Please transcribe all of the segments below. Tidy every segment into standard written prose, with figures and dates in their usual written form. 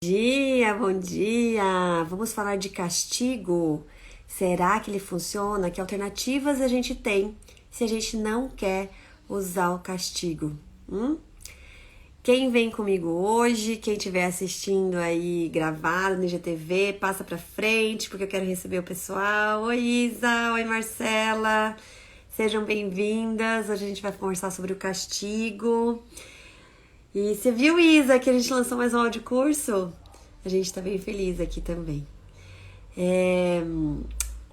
Bom dia! Vamos falar de castigo. Será que ele funciona? Que alternativas a gente tem se a gente não quer usar o castigo? Quem vem comigo hoje, quem estiver assistindo aí gravado no IGTV, passa pra frente, porque eu quero receber o pessoal. Oi, Isa! Oi, Marcela! Sejam bem-vindas. Hoje a gente vai conversar sobre o castigo. E você viu, Isa, que a gente lançou mais um áudio curso? A gente tá bem feliz aqui também.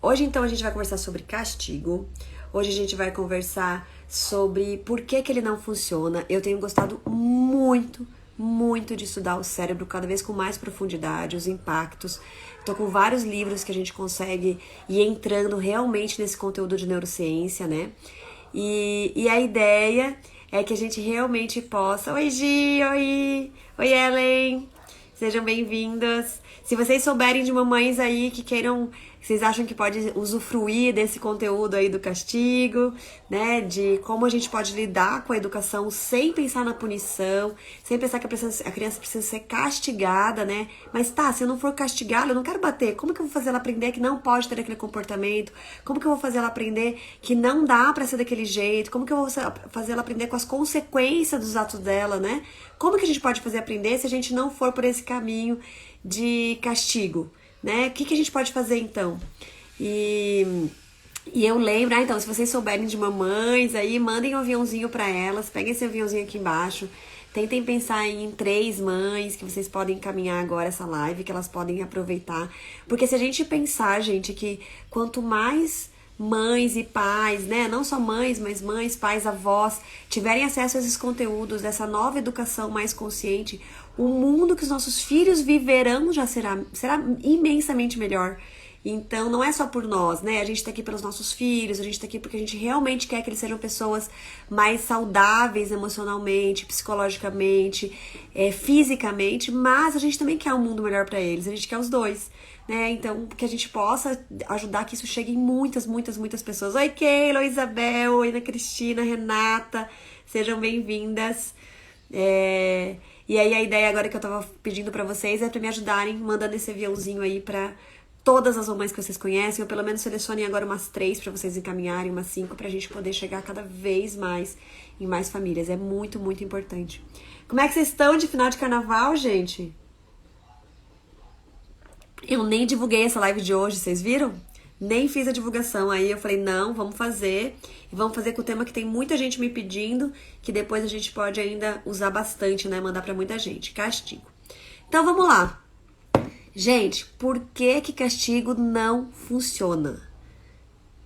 Hoje, então, a gente vai conversar sobre castigo. Hoje a gente vai conversar sobre por que ele não funciona. Eu tenho gostado muito de estudar o cérebro cada vez com mais profundidade, os impactos. Tô com vários livros que a gente consegue ir entrando realmente nesse conteúdo de neurociência, né? E a ideia é que a gente realmente possa... Oi, Gi! Oi, Ellen! Sejam bem-vindas. Se vocês souberem de mamães aí que queiram... Vocês acham que pode usufruir desse conteúdo aí do castigo, né? De como a gente pode lidar com a educação sem pensar na punição, sem pensar que a criança precisa ser castigada, né? Mas tá, se eu não for castigada, eu não quero bater. Como que eu vou fazer ela aprender que não pode ter aquele comportamento? Como que eu vou fazer ela aprender que não dá pra ser daquele jeito? Como que eu vou fazer ela aprender com as consequências dos atos dela, né? Como que a gente pode fazer aprender se a gente não for por esse caminho de castigo? Né? O que a gente pode fazer então? E eu lembro, então, se vocês souberem de mamães aí, mandem um aviãozinho para elas, peguem esse aviãozinho aqui embaixo, tentem pensar em 3 mães que vocês podem encaminhar agora essa live, que elas podem aproveitar, porque se a gente pensar, gente, que quanto mais mães e pais, né, não só mães, mas mães, pais, avós, tiverem acesso a esses conteúdos, dessa nova educação mais consciente, o mundo que os nossos filhos viverão já será imensamente melhor. Então, não é só por nós, né? A gente tá aqui pelos nossos filhos, a gente tá aqui porque a gente realmente quer que eles sejam pessoas mais saudáveis emocionalmente, psicologicamente, fisicamente, mas a gente também quer um mundo melhor para eles, a gente quer os dois, né? Então, que a gente possa ajudar que isso chegue em muitas pessoas. Oi, Keila, oi, Isabel, oi, Ana Cristina, Renata, sejam bem-vindas. E aí a ideia agora que eu tava pedindo pra vocês é pra me ajudarem mandando esse aviãozinho aí pra todas as mamães que vocês conhecem, ou pelo menos selecionem agora umas 3 pra vocês encaminharem, umas 5 pra gente poder chegar cada vez mais em mais famílias. É muito importante. Como é que vocês estão de final de carnaval, gente? Eu nem divulguei essa live de hoje, vocês viram? Nem fiz a divulgação, aí eu falei, não, vamos fazer. E vamos fazer com o tema que tem muita gente me pedindo, que depois a gente pode ainda usar bastante, né? Mandar pra muita gente, castigo. Então, vamos lá. Gente, por que castigo não funciona?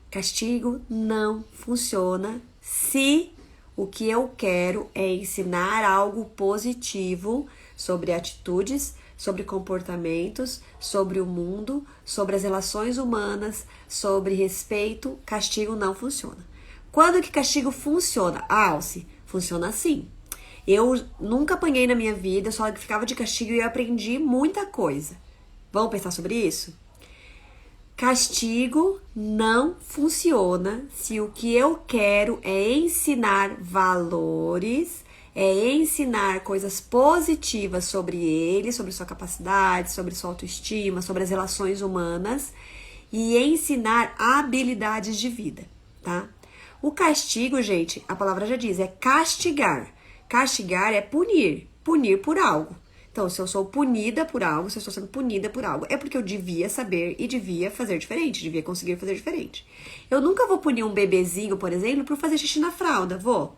Castigo não funciona se o que eu quero é ensinar algo positivo sobre atitudes, sobre comportamentos, sobre o mundo, sobre as relações humanas, sobre respeito. Castigo não funciona. Quando que castigo funciona? Alce, funciona assim. Eu nunca apanhei na minha vida, só ficava de castigo e eu aprendi muita coisa. Vamos pensar sobre isso? Castigo não funciona se o que eu quero é ensinar valores, é ensinar coisas positivas sobre ele, sobre sua capacidade, sobre sua autoestima, sobre as relações humanas e ensinar habilidades de vida, tá? O castigo, gente, a palavra já diz, é castigar. Castigar é punir por algo. Então, se eu sou punida por algo, se eu estou sendo punida por algo, é porque eu devia saber e devia fazer diferente, devia conseguir fazer diferente. Eu nunca vou punir um bebezinho, por exemplo, por fazer xixi na fralda, vou?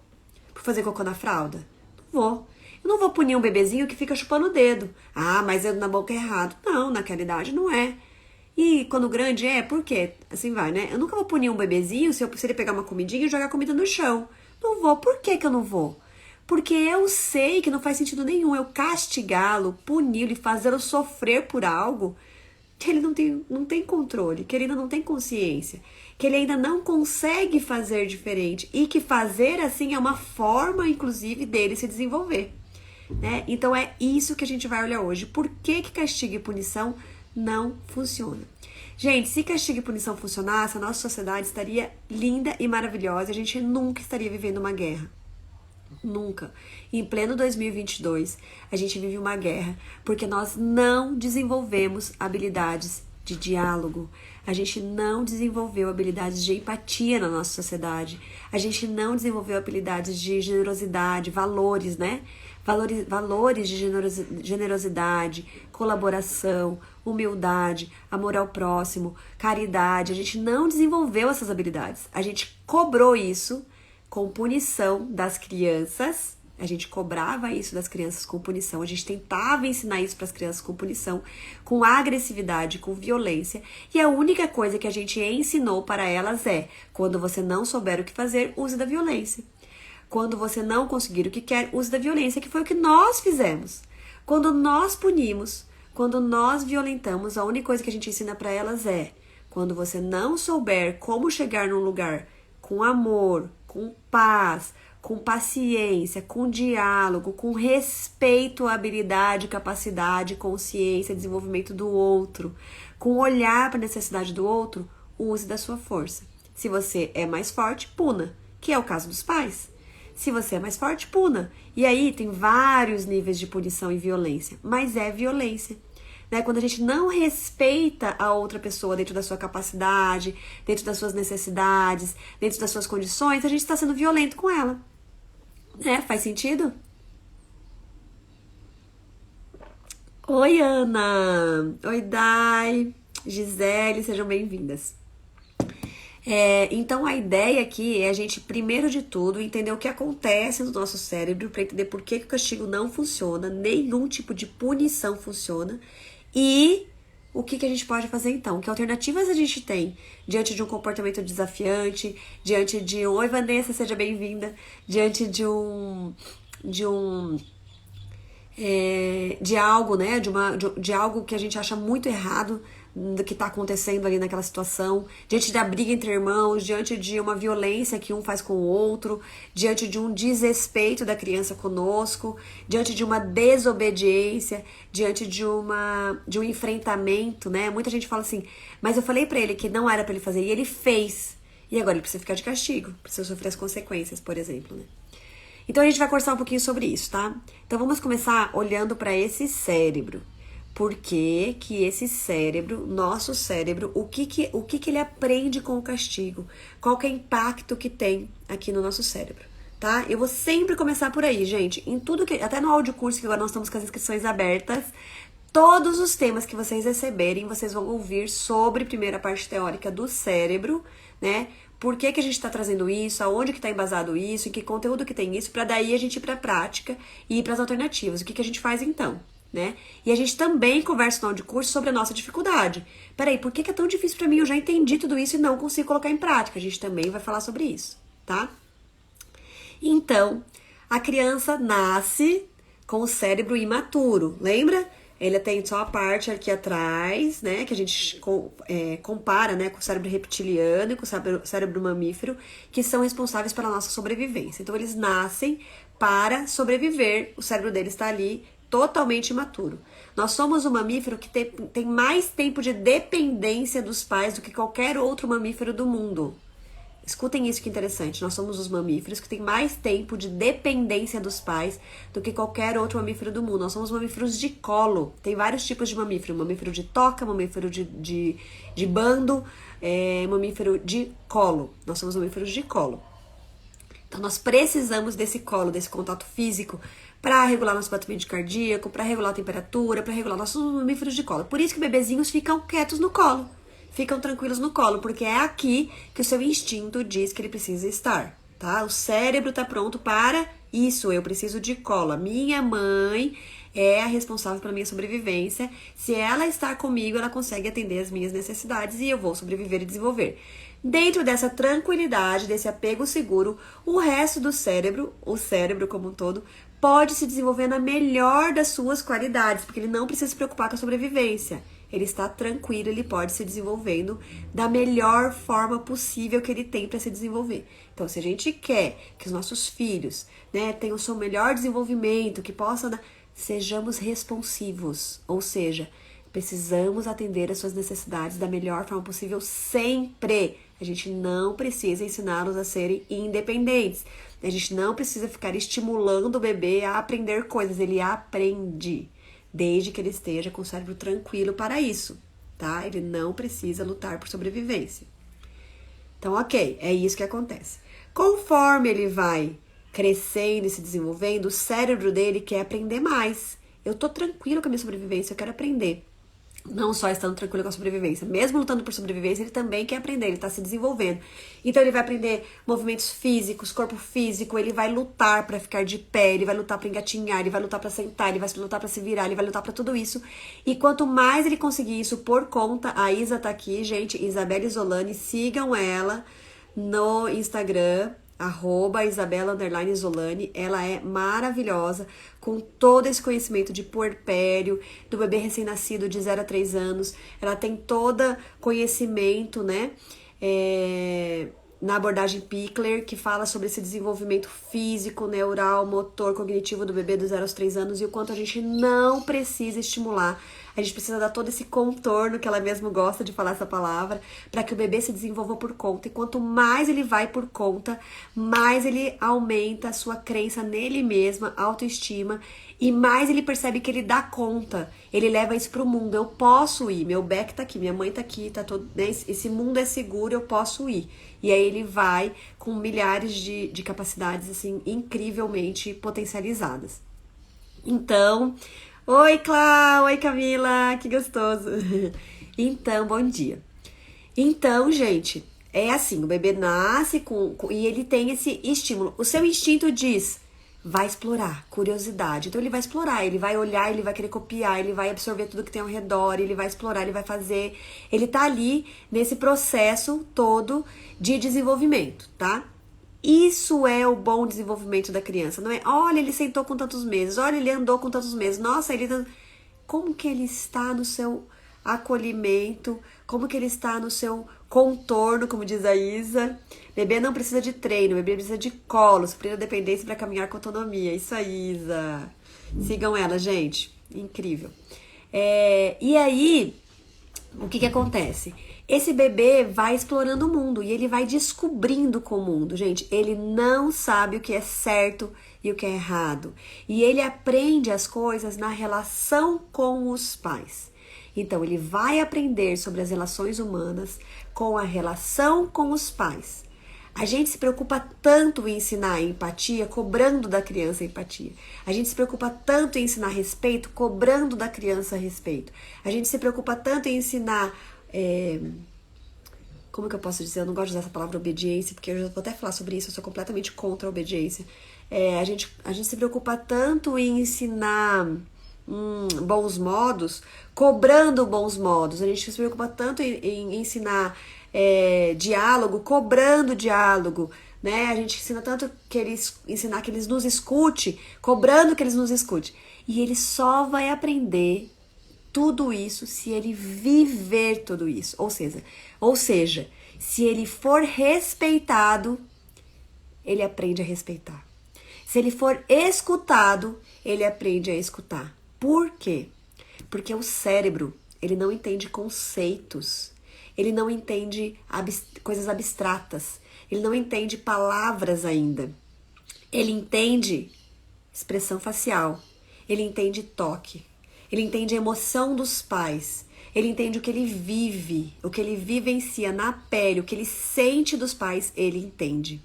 Por fazer cocô na fralda? Não vou. Eu não vou punir um bebezinho que fica chupando o dedo. Ah, mas dedo na boca é errado. Não, naquela idade não é. E quando grande é, por quê? Assim vai, né? Eu nunca vou punir um bebezinho se ele pegar uma comidinha e jogar comida no chão. Não vou. Por que eu não vou? Porque eu sei que não faz sentido nenhum eu castigá-lo, puni-lo e fazê-lo sofrer por algo que ele não tem controle, que ele ainda não tem consciência, que ele ainda não consegue fazer diferente e que fazer assim é uma forma, inclusive, dele se desenvolver, né? Então é isso que a gente vai olhar hoje. Por que castigo e punição não funciona? Gente, se castigo e punição funcionasse, a nossa sociedade estaria linda e maravilhosa, a gente nunca estaria vivendo uma guerra. Nunca. Em pleno 2022, a gente vive uma guerra porque nós não desenvolvemos habilidades de diálogo. A gente não desenvolveu habilidades de empatia na nossa sociedade. A gente não desenvolveu habilidades de generosidade, valores, né? Valores de generosidade, colaboração, humildade, amor ao próximo, caridade. A gente não desenvolveu essas habilidades. A gente cobrou isso com punição das crianças. A gente cobrava isso das crianças com punição. A gente tentava ensinar isso para as crianças com punição, com agressividade, com violência. E a única coisa que a gente ensinou para elas é: quando você não souber o que fazer, use da violência. Quando você não conseguir o que quer, use da violência, que foi o que nós fizemos. Quando nós punimos, quando nós violentamos, a única coisa que a gente ensina para elas é: quando você não souber como chegar num lugar com amor, com paz, com paciência, com diálogo, com respeito à habilidade, capacidade, consciência, desenvolvimento do outro, com olhar para a necessidade do outro, use da sua força. Se você é mais forte, puna, que é o caso dos pais. Se você é mais forte, puna. E aí tem vários níveis de punição e violência, mas é violência. Né? Quando a gente não respeita a outra pessoa dentro da sua capacidade, dentro das suas necessidades, dentro das suas condições, a gente está sendo violento com ela. Né? Faz sentido? Oi, Ana! Oi, Dai! Gisele, sejam bem-vindas. Então a ideia aqui é a gente, primeiro de tudo, entender o que acontece no nosso cérebro para entender por que o castigo não funciona, nenhum tipo de punição funciona e o que a gente pode fazer então, que alternativas a gente tem diante de um comportamento desafiante, diante de oi Vanessa, seja bem-vinda, diante de algo, né, de algo que a gente acha muito errado do que está acontecendo ali naquela situação, diante da briga entre irmãos, diante de uma violência que um faz com o outro, diante de um desrespeito da criança conosco, diante de uma desobediência, diante de um enfrentamento, né? Muita gente fala assim, mas eu falei pra ele que não era pra ele fazer e ele fez, e agora ele precisa ficar de castigo, precisa sofrer as consequências, por exemplo, né? Então a gente vai conversar um pouquinho sobre isso, tá? Então vamos começar olhando para esse cérebro. Por que que esse cérebro, nosso cérebro, o que ele aprende com o castigo? Qual que é o impacto que tem aqui no nosso cérebro, tá? Eu vou sempre começar por aí, gente. Em tudo que, até no audiocurso, que agora nós estamos com as inscrições abertas, todos os temas que vocês receberem, vocês vão ouvir sobre, primeiro, a parte teórica do cérebro, né? Por que que a gente está trazendo isso, aonde que está embasado isso, em que conteúdo que tem isso, para daí a gente ir para a prática e ir para as alternativas. O que a gente faz então, né? E a gente também conversa no audiocurso sobre a nossa dificuldade. Peraí, por que é tão difícil para mim? Eu já entendi tudo isso e não consigo colocar em prática. A gente também vai falar sobre isso, tá? Então, a criança nasce com o cérebro imaturo, lembra? Ele tem só a parte aqui atrás, né, que a gente compara, né, com o cérebro reptiliano e com o cérebro mamífero, que são responsáveis pela nossa sobrevivência. Então, eles nascem para sobreviver, o cérebro deles está ali totalmente imaturo. Nós somos um mamífero que tem mais tempo de dependência dos pais do que qualquer outro mamífero do mundo. Escutem isso que interessante, nós somos os mamíferos que têm mais tempo de dependência dos pais do que qualquer outro mamífero do mundo. Nós somos mamíferos de colo, tem vários tipos de mamífero, mamífero de toca, mamífero de bando, mamífero de colo. Nós somos mamíferos de colo. Então nós precisamos desse colo, desse contato físico para regular nosso batimento cardíaco, para regular a temperatura, para regular nossos mamíferos de colo. Por isso que bebezinhos ficam quietos no colo. Ficam tranquilos no colo, porque é aqui que o seu instinto diz que ele precisa estar, tá? O cérebro tá pronto para isso, eu preciso de colo. A minha mãe é a responsável pela minha sobrevivência. Se ela estar comigo, ela consegue atender as minhas necessidades e eu vou sobreviver e desenvolver. Dentro dessa tranquilidade, desse apego seguro, o resto do cérebro, o cérebro como um todo, pode se desenvolver na melhor das suas qualidades, porque ele não precisa se preocupar com a sobrevivência. Ele está tranquilo, ele pode se desenvolvendo da melhor forma possível que ele tem para se desenvolver. Então, se a gente quer que os nossos filhos, né, tenham o seu melhor desenvolvimento, que possam, sejamos responsivos, ou seja, Precisamos atender às suas necessidades da melhor forma possível sempre. A gente não precisa ensiná-los a serem independentes. A gente não precisa ficar estimulando o bebê a aprender coisas. Ele aprende, desde que ele esteja com o cérebro tranquilo para isso, tá? Ele não precisa lutar por sobrevivência. Então, ok, é isso que acontece. Conforme ele vai crescendo e se desenvolvendo, o cérebro dele quer aprender mais. Eu tô tranquilo com a minha sobrevivência, eu quero aprender. Não só estando tranquilo com a sobrevivência, mesmo lutando por sobrevivência, ele também quer aprender, ele tá se desenvolvendo. Então ele vai aprender movimentos físicos, corpo físico, ele vai lutar pra ficar de pé, ele vai lutar pra engatinhar, ele vai lutar pra sentar, ele vai lutar pra se virar, ele vai lutar pra tudo isso. E quanto mais ele conseguir isso por conta, a Isa tá aqui, gente, Isabela Isolani, sigam ela no Instagram, @Isabela_Isolani, ela é maravilhosa, com todo esse conhecimento de puerpério, do bebê recém-nascido de 0 a 3 anos, ela tem todo conhecimento, né, na abordagem Pickler, que fala sobre esse desenvolvimento físico, neural, motor, cognitivo do bebê dos 0 aos 3 anos e o quanto a gente não precisa estimular. A gente precisa dar todo esse contorno, que ela mesmo gosta de falar essa palavra, para que o bebê se desenvolva por conta. E quanto mais ele vai por conta, mais ele aumenta a sua crença nele mesmo, autoestima, e mais ele percebe que ele dá conta. Ele leva isso pro mundo. Eu posso ir, meu Beck tá aqui, minha mãe tá aqui, tá todo, né? Esse mundo é seguro, eu posso ir. E aí ele vai com milhares de capacidades, assim, incrivelmente potencializadas. Então... Oi, Clá! Oi, Camila! Que gostoso! Então, bom dia. Então, gente, é assim, o bebê nasce e ele tem esse estímulo. O seu instinto diz, vai explorar, curiosidade. Então, ele vai explorar, ele vai olhar, ele vai querer copiar, ele vai absorver tudo que tem ao redor, ele vai explorar, ele vai fazer. Ele tá ali nesse processo todo de desenvolvimento, tá? Isso é o bom desenvolvimento da criança, não é? Olha, ele sentou com tantos meses, olha, ele andou com tantos meses, nossa, ele... Como que ele está no seu acolhimento, como que ele está no seu contorno, como diz a Isa. Bebê não precisa de treino, bebê precisa de colo, suprir a dependência para caminhar com autonomia. Isso aí, Isa. Sigam ela, gente. Incrível. E aí, o que acontece? Esse bebê vai explorando o mundo e ele vai descobrindo com o mundo. Gente, ele não sabe o que é certo e o que é errado. E ele aprende as coisas na relação com os pais. Então, ele vai aprender sobre as relações humanas com a relação com os pais. A gente se preocupa tanto em ensinar empatia, cobrando da criança empatia. A gente se preocupa tanto em ensinar respeito, cobrando da criança respeito. A gente se preocupa tanto em ensinar... como que eu posso dizer? Eu não gosto de usar essa palavra obediência, porque eu já vou até falar sobre isso, eu sou completamente contra a obediência. A gente se preocupa tanto em ensinar bons modos, cobrando bons modos. A gente se preocupa tanto em ensinar diálogo, cobrando diálogo, né? A gente ensina tanto ensinar que eles nos escute, cobrando que eles nos escute. E ele só vai aprender tudo isso se ele viver tudo isso. Ou seja, se ele for respeitado, ele aprende a respeitar. Se ele for escutado, ele aprende a escutar. Por quê? Porque o cérebro, ele não entende conceitos, ele não entende coisas abstratas, ele não entende palavras ainda. Ele entende expressão facial, ele entende toque, ele entende a emoção dos pais, ele entende o que ele vive, o que ele vivencia na pele, o que ele sente dos pais, ele entende.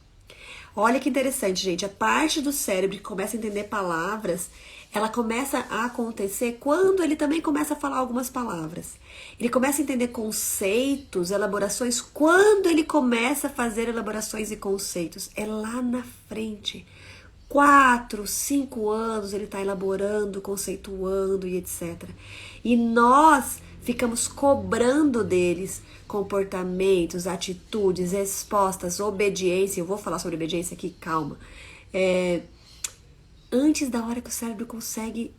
Olha que interessante, gente, a parte do cérebro que começa a entender palavras, ela começa a acontecer quando ele também começa a falar algumas palavras. Ele começa a entender conceitos, elaborações, quando ele começa a fazer elaborações e conceitos. É lá na frente. 4, 5 anos ele está elaborando, conceituando e etc. E nós ficamos cobrando deles comportamentos, atitudes, respostas, obediência. Eu vou falar sobre obediência aqui, calma. Antes da hora que o cérebro consegue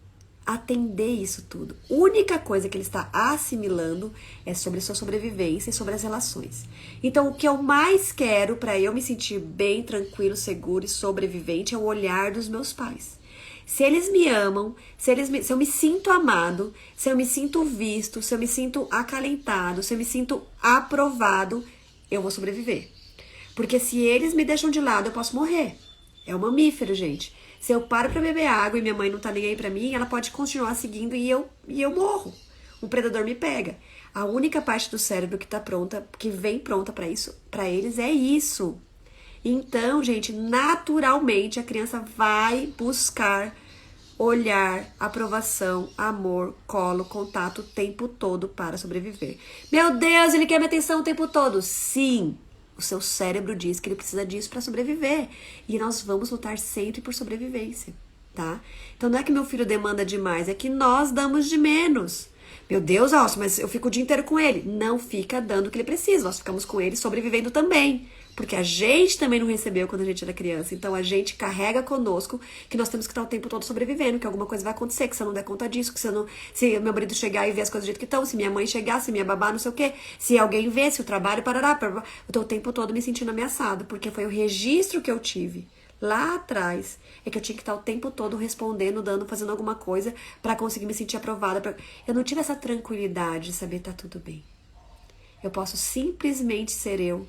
atender isso tudo. A única coisa que ele está assimilando é sobre sua sobrevivência e sobre as relações. Então, o que eu mais quero para eu me sentir bem, tranquilo, seguro e sobrevivente é o olhar dos meus pais. Se eles me amam, se eu me sinto amado, se eu me sinto visto, se eu me sinto acalentado, se eu me sinto aprovado, eu vou sobreviver. Porque se eles me deixam de lado, eu posso morrer. É um mamífero, gente. Se eu paro pra beber água e minha mãe não tá nem aí pra mim, ela pode continuar seguindo e eu morro. Um predador me pega. A única parte do cérebro que tá pronta, que vem pronta pra isso, pra eles é isso. Então, gente, naturalmente a criança vai buscar olhar, aprovação, amor, colo, contato o tempo todo para sobreviver. Meu Deus, ele quer minha atenção o tempo todo. Sim, o seu cérebro diz que ele precisa disso para sobreviver. E nós vamos lutar sempre por sobrevivência, tá? Então não é que meu filho demanda demais, é que nós damos de menos. Meu Deus, Alcio, mas eu fico o dia inteiro com ele. Não fica dando o que ele precisa. Nós ficamos com ele sobrevivendo também. Porque a gente também não recebeu quando a gente era criança. Então a gente carrega conosco que nós temos que estar o tempo todo sobrevivendo, que alguma coisa vai acontecer, que você não der conta disso, que você não. Se meu marido chegar e ver as coisas do jeito que estão, se minha mãe chegar, se minha babá não sei o quê, se alguém vê, se o trabalho parará. Eu tô o tempo todo me sentindo ameaçado, porque foi o registro que eu tive lá atrás. É que eu tinha que estar o tempo todo respondendo, dando, fazendo alguma coisa pra conseguir me sentir aprovada. Eu não tive essa tranquilidade de saber tá tudo bem. Eu posso simplesmente ser eu.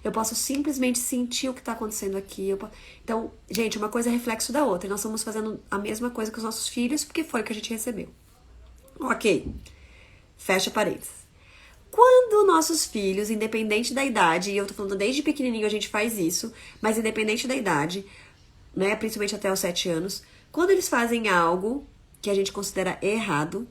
Eu posso simplesmente sentir o que está acontecendo aqui. Então, gente, uma coisa é reflexo da outra. E nós estamos fazendo a mesma coisa com os nossos filhos, porque foi o que a gente recebeu. Ok. Fecha parênteses. Quando nossos filhos, independente da idade, e eu tô falando desde pequenininho a gente faz isso, mas independente da idade, né, principalmente até os 7 anos, quando eles fazem algo que a gente considera errado,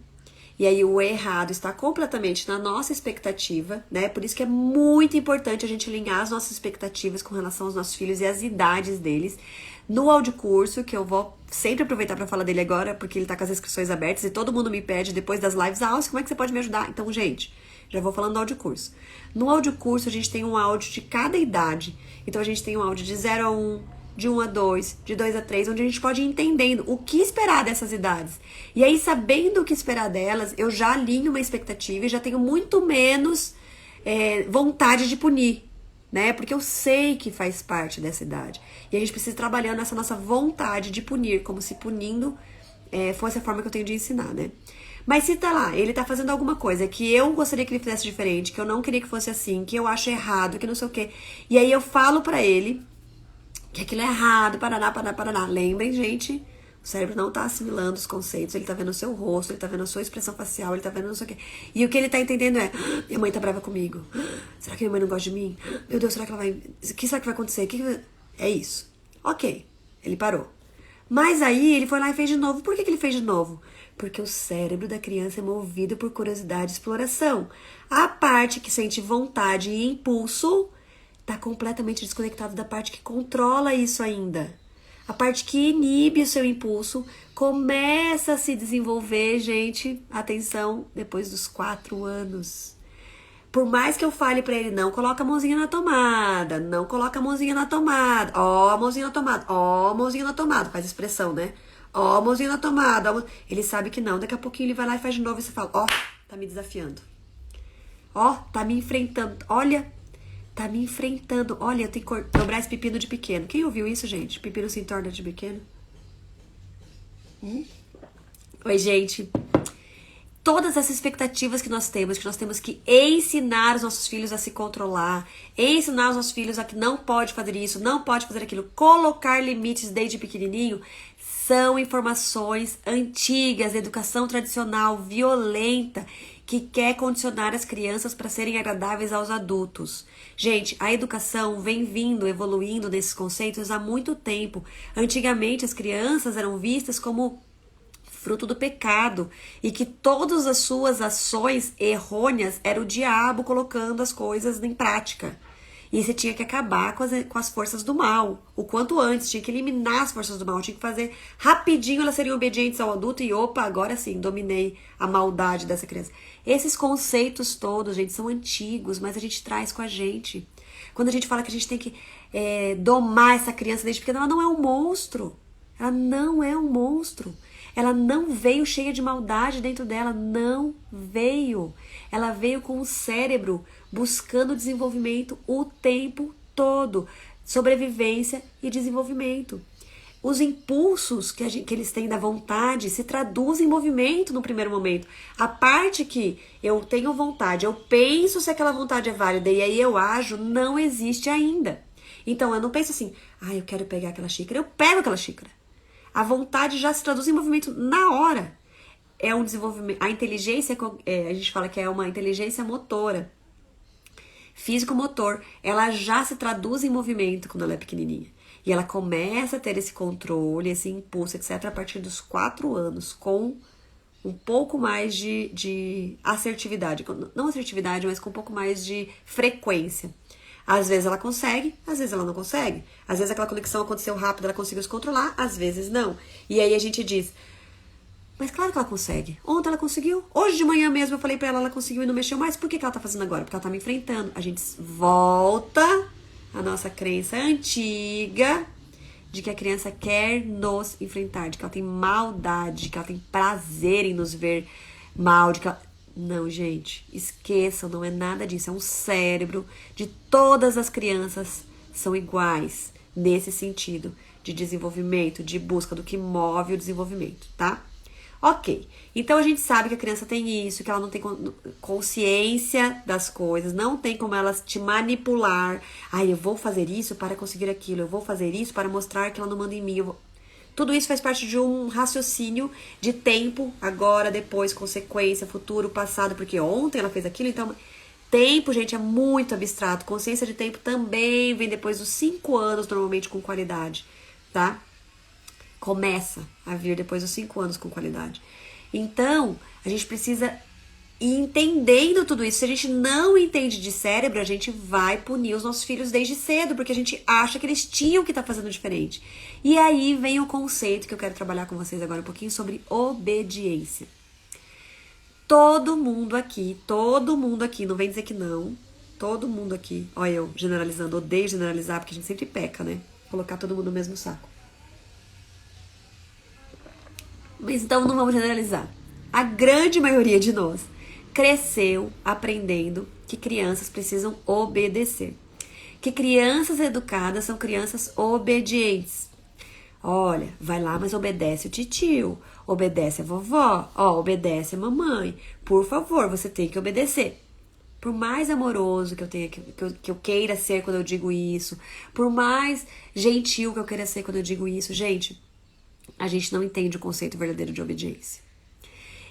e aí o errado está completamente na nossa expectativa, né? Por isso que é muito importante a gente alinhar as nossas expectativas com relação aos nossos filhos e as idades deles. No audiocurso, que eu vou sempre aproveitar para falar dele agora, porque ele tá com as inscrições abertas e todo mundo me pede depois das lives, como é que você pode me ajudar? Então, gente, já vou falando do audiocurso. No audiocurso, a gente tem um áudio de cada idade. Então, a gente tem um áudio de 0 a 1, de 1 a 2, de 2 a 3, onde a gente pode ir entendendo o que esperar dessas idades. E aí, sabendo o que esperar delas, eu já alinho uma expectativa e já tenho muito menos vontade de punir, né? Porque eu sei que faz parte dessa idade. E a gente precisa ir trabalhando essa nossa vontade de punir, como se punindo fosse a forma que eu tenho de ensinar, né? Mas se tá lá, ele tá fazendo alguma coisa que eu gostaria que ele fizesse diferente, que eu não queria que fosse assim, que eu acho errado, que não sei o quê. E aí eu falo pra ele que aquilo é errado, paraná. Lembrem, gente, o cérebro não tá assimilando os conceitos, ele tá vendo o seu rosto, ele tá vendo a sua expressão facial, ele tá vendo não sei o quê. E o que ele tá entendendo é, minha mãe tá brava comigo, será que minha mãe não gosta de mim? Meu Deus, será que ela vai... O que será que vai acontecer? É isso. Ok, ele parou. Mas aí ele foi lá e fez de novo. Por que ele fez de novo? Porque o cérebro da criança é movido por curiosidade e exploração. A parte que sente vontade e impulso tá completamente desconectado da parte que controla isso ainda. A parte que inibe o seu impulso começa a se desenvolver, gente, atenção, depois dos 4 anos. Por mais que eu fale pra ele, não coloca a mãozinha na tomada, não coloca a mãozinha na tomada, ó a mãozinha na tomada, ó a mãozinha na tomada, faz expressão, né? Ó a mãozinha na tomada, ó. Ele sabe que não, daqui a pouquinho ele vai lá e faz de novo e você fala, ó, tá me desafiando. Ó, tá me enfrentando, olha... Tá me enfrentando. Olha, eu tenho que dobrar esse pepino de pequeno. Quem ouviu isso, gente? Pepino se entorna de pequeno? Oi, gente. Todas essas expectativas que nós temos que ensinar os nossos filhos a se controlar, ensinar os nossos filhos a que não pode fazer isso, não pode fazer aquilo, colocar limites desde pequenininho, são informações antigas, educação tradicional, violenta, que quer condicionar as crianças para serem agradáveis aos adultos. Gente, a educação vem vindo, evoluindo nesses conceitos há muito tempo. Antigamente, as crianças eram vistas como fruto do pecado e que todas as suas ações errôneas era o diabo colocando as coisas em prática. E você tinha que acabar com as forças do mal. O quanto antes, tinha que eliminar as forças do mal. Tinha que fazer rapidinho, elas seriam obedientes ao adulto. E opa, agora sim, dominei a maldade dessa criança. Esses conceitos todos, gente, são antigos, mas a gente traz com a gente. Quando a gente fala que a gente tem que domar essa criança desde pequena, ela não é um monstro. Ela não é um monstro. Ela não veio cheia de maldade dentro dela, não veio. Ela veio com o cérebro buscando desenvolvimento o tempo todo. Sobrevivência e desenvolvimento. os impulsos que eles têm da vontade se traduzem em movimento no primeiro momento. A parte que eu tenho vontade, eu penso se aquela vontade é válida e aí eu ajo, não existe ainda. Então eu não penso assim, eu quero pegar aquela xícara, eu pego aquela xícara. A vontade já se traduz em movimento na hora. É um desenvolvimento. A inteligência, a gente fala que é uma inteligência motora. Físico-motor, ela já se traduz em movimento quando ela é pequenininha. E ela começa a ter esse controle, esse impulso, etc., a partir dos 4 anos, com um pouco mais de assertividade. Não assertividade, mas com um pouco mais de frequência. Às vezes ela consegue, às vezes ela não consegue. Às vezes aquela conexão aconteceu rápido, ela conseguiu se controlar, às vezes não. E aí a gente diz, mas claro que ela consegue. Ontem ela conseguiu. Hoje de manhã mesmo eu falei pra ela conseguiu e não mexeu mais. Por que ela tá fazendo agora? Porque ela tá me enfrentando. A gente volta à nossa crença antiga de que a criança quer nos enfrentar, de que ela tem maldade, de que ela tem prazer em nos ver mal, de que ela... Não, gente, esqueçam, não é nada disso. É um cérebro de todas as crianças são iguais nesse sentido de desenvolvimento, de busca do que move o desenvolvimento, tá? Ok, então a gente sabe que a criança tem isso, que ela não tem consciência das coisas, não tem como ela te manipular. Eu vou fazer isso para conseguir aquilo, eu vou fazer isso para mostrar que ela não manda em mim. Tudo isso faz parte de um raciocínio de tempo, agora, depois, consequência, futuro, passado, porque ontem ela fez aquilo, então... Tempo, gente, é muito abstrato. Consciência de tempo também vem depois dos 5 anos, normalmente com qualidade, tá? Começa a vir depois dos 5 anos com qualidade. Então, a gente precisa ir entendendo tudo isso. Se a gente não entende de cérebro, a gente vai punir os nossos filhos desde cedo, porque a gente acha que eles tinham que estar fazendo diferente. E aí vem o conceito que eu quero trabalhar com vocês agora um pouquinho sobre obediência. Todo mundo aqui, não vem dizer que não, todo mundo aqui, olha eu generalizando, odeio generalizar, porque a gente sempre peca, né? Colocar todo mundo no mesmo saco. Mas então não vamos generalizar. A grande maioria de nós cresceu aprendendo que crianças precisam obedecer. Que crianças educadas são crianças obedientes. Olha, vai lá, mas obedece o titio, obedece a vovó, obedece a mamãe. Por favor, você tem que obedecer. Por mais amoroso que eu tenha, que eu queira ser quando eu digo isso, por mais gentil que eu queira ser quando eu digo isso, gente, a gente não entende o conceito verdadeiro de obediência.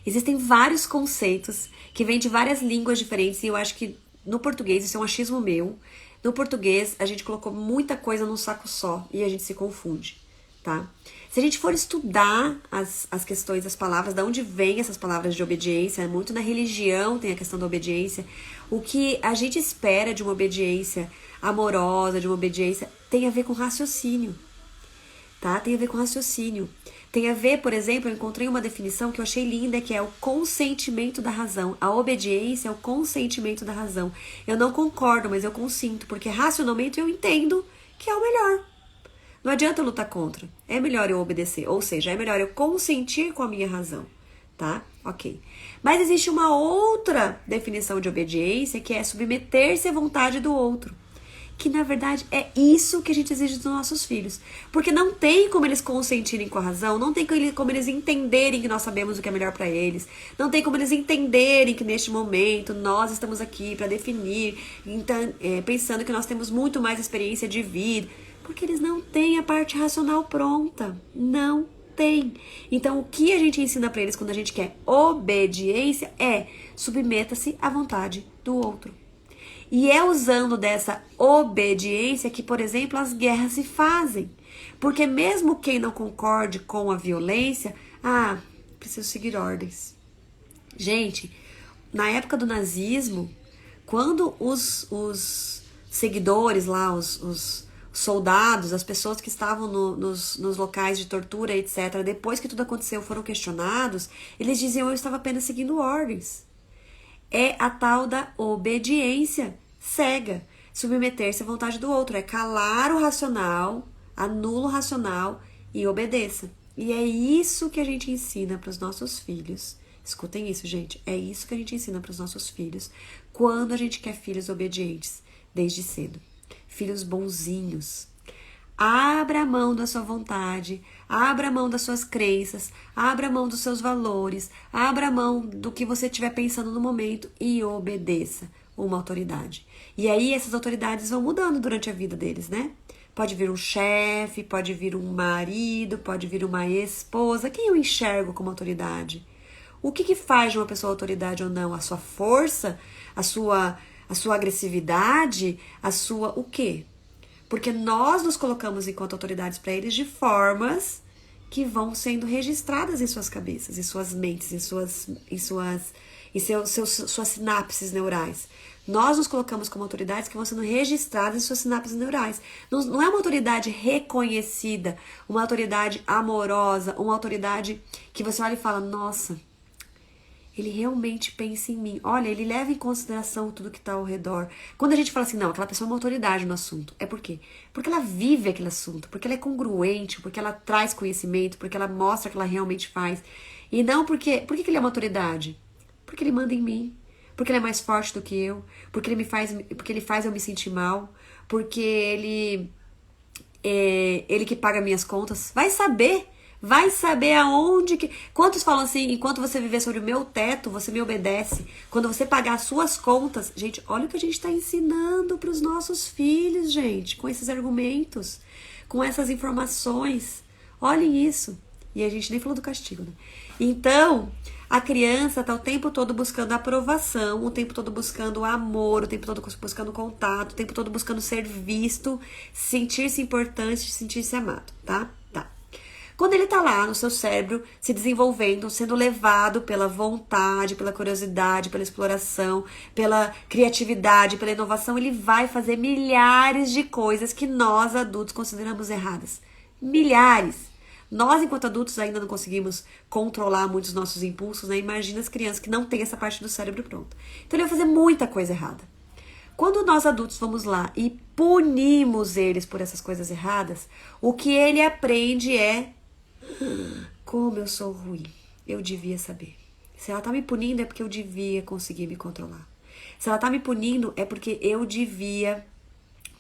Existem vários conceitos que vêm de várias línguas diferentes e eu acho que no português, isso é um achismo meu, no português a gente colocou muita coisa num saco só e a gente se confunde, tá? Se a gente for estudar as questões das palavras, de onde vêm essas palavras de obediência, muito na religião tem a questão da obediência, o que a gente espera de uma obediência amorosa, de uma obediência, tem a ver com raciocínio. Tá? Tem a ver com raciocínio. Tem a ver, por exemplo, eu encontrei uma definição que eu achei linda, que é o consentimento da razão. A obediência é o consentimento da razão. Eu não concordo, mas eu consinto, porque racionalmente eu entendo que é o melhor. Não adianta eu lutar contra. É melhor eu obedecer, ou seja, é melhor eu consentir com a minha razão, tá? Ok. Mas existe uma outra definição de obediência, que é submeter-se à vontade do outro. Que na verdade é isso que a gente exige dos nossos filhos. Porque não tem como eles consentirem com a razão, não tem como eles entenderem que nós sabemos o que é melhor para eles, não tem como eles entenderem que neste momento nós estamos aqui para definir, então, pensando que nós temos muito mais experiência de vida, porque eles não têm a parte racional pronta. Não tem. Então o que a gente ensina para eles quando a gente quer obediência é submeta-se à vontade do outro. E é usando dessa obediência que, por exemplo, as guerras se fazem. Porque mesmo quem não concorde com a violência, preciso seguir ordens. Gente, na época do nazismo, quando os seguidores lá, os soldados, as pessoas que estavam nos locais de tortura, etc., depois que tudo aconteceu, foram questionados, eles diziam, eu estava apenas seguindo ordens. É a tal da obediência cega. Submeter-se à vontade do outro. É calar o racional, anula o racional e obedeça. E é isso que a gente ensina para os nossos filhos. Escutem isso, gente. É isso que a gente ensina para os nossos filhos quando a gente quer filhos obedientes, desde cedo. Filhos bonzinhos. Abra mão da sua vontade, abra mão das suas crenças, abra mão dos seus valores, abra mão do que você estiver pensando no momento e obedeça uma autoridade. E aí essas autoridades vão mudando durante a vida deles, né? Pode vir um chefe, pode vir um marido, pode vir uma esposa. Quem eu enxergo como autoridade? O que faz de uma pessoa autoridade ou não? A sua força? A sua agressividade? O quê? Porque nós nos colocamos enquanto autoridades para eles de formas que vão sendo registradas em suas cabeças, em suas mentes, em suas sinapses neurais. Nós nos colocamos como autoridades que vão sendo registradas em suas sinapses neurais. Não é uma autoridade reconhecida, uma autoridade amorosa, uma autoridade que você olha e fala, nossa, ele realmente pensa em mim. Olha, ele leva em consideração tudo que está ao redor. Quando a gente fala assim, não, aquela pessoa é uma autoridade no assunto. É por quê? Porque ela vive aquele assunto, porque ela é congruente, porque ela traz conhecimento, porque ela mostra o que ela realmente faz. E não porque... Por que ele é uma autoridade? Porque ele manda em mim. Porque ele é mais forte do que eu. Porque ele faz eu me sentir mal. Porque ele que paga minhas contas. Vai saber aonde que... Quantos falam assim, enquanto você viver sobre o meu teto, você me obedece. Quando você pagar as suas contas... Gente, olha o que a gente está ensinando para os nossos filhos, gente. Com esses argumentos. Com essas informações. Olhem isso. E a gente nem falou do castigo, né? Então, a criança está o tempo todo buscando aprovação, o tempo todo buscando amor, o tempo todo buscando contato, o tempo todo buscando ser visto, sentir-se importante, sentir-se amado, tá? Quando ele tá lá no seu cérebro, se desenvolvendo, sendo levado pela vontade, pela curiosidade, pela exploração, pela criatividade, pela inovação, ele vai fazer milhares de coisas que nós adultos consideramos erradas. Milhares! Nós, enquanto adultos, ainda não conseguimos controlar muitos nossos impulsos, né? Imagina as crianças que não têm essa parte do cérebro pronta. Então ele vai fazer muita coisa errada. Quando nós adultos vamos lá e punimos eles por essas coisas erradas, o que ele aprende é: como eu sou ruim, eu devia saber. Se ela tá me punindo é porque eu devia conseguir me controlar. Se ela tá me punindo é porque eu devia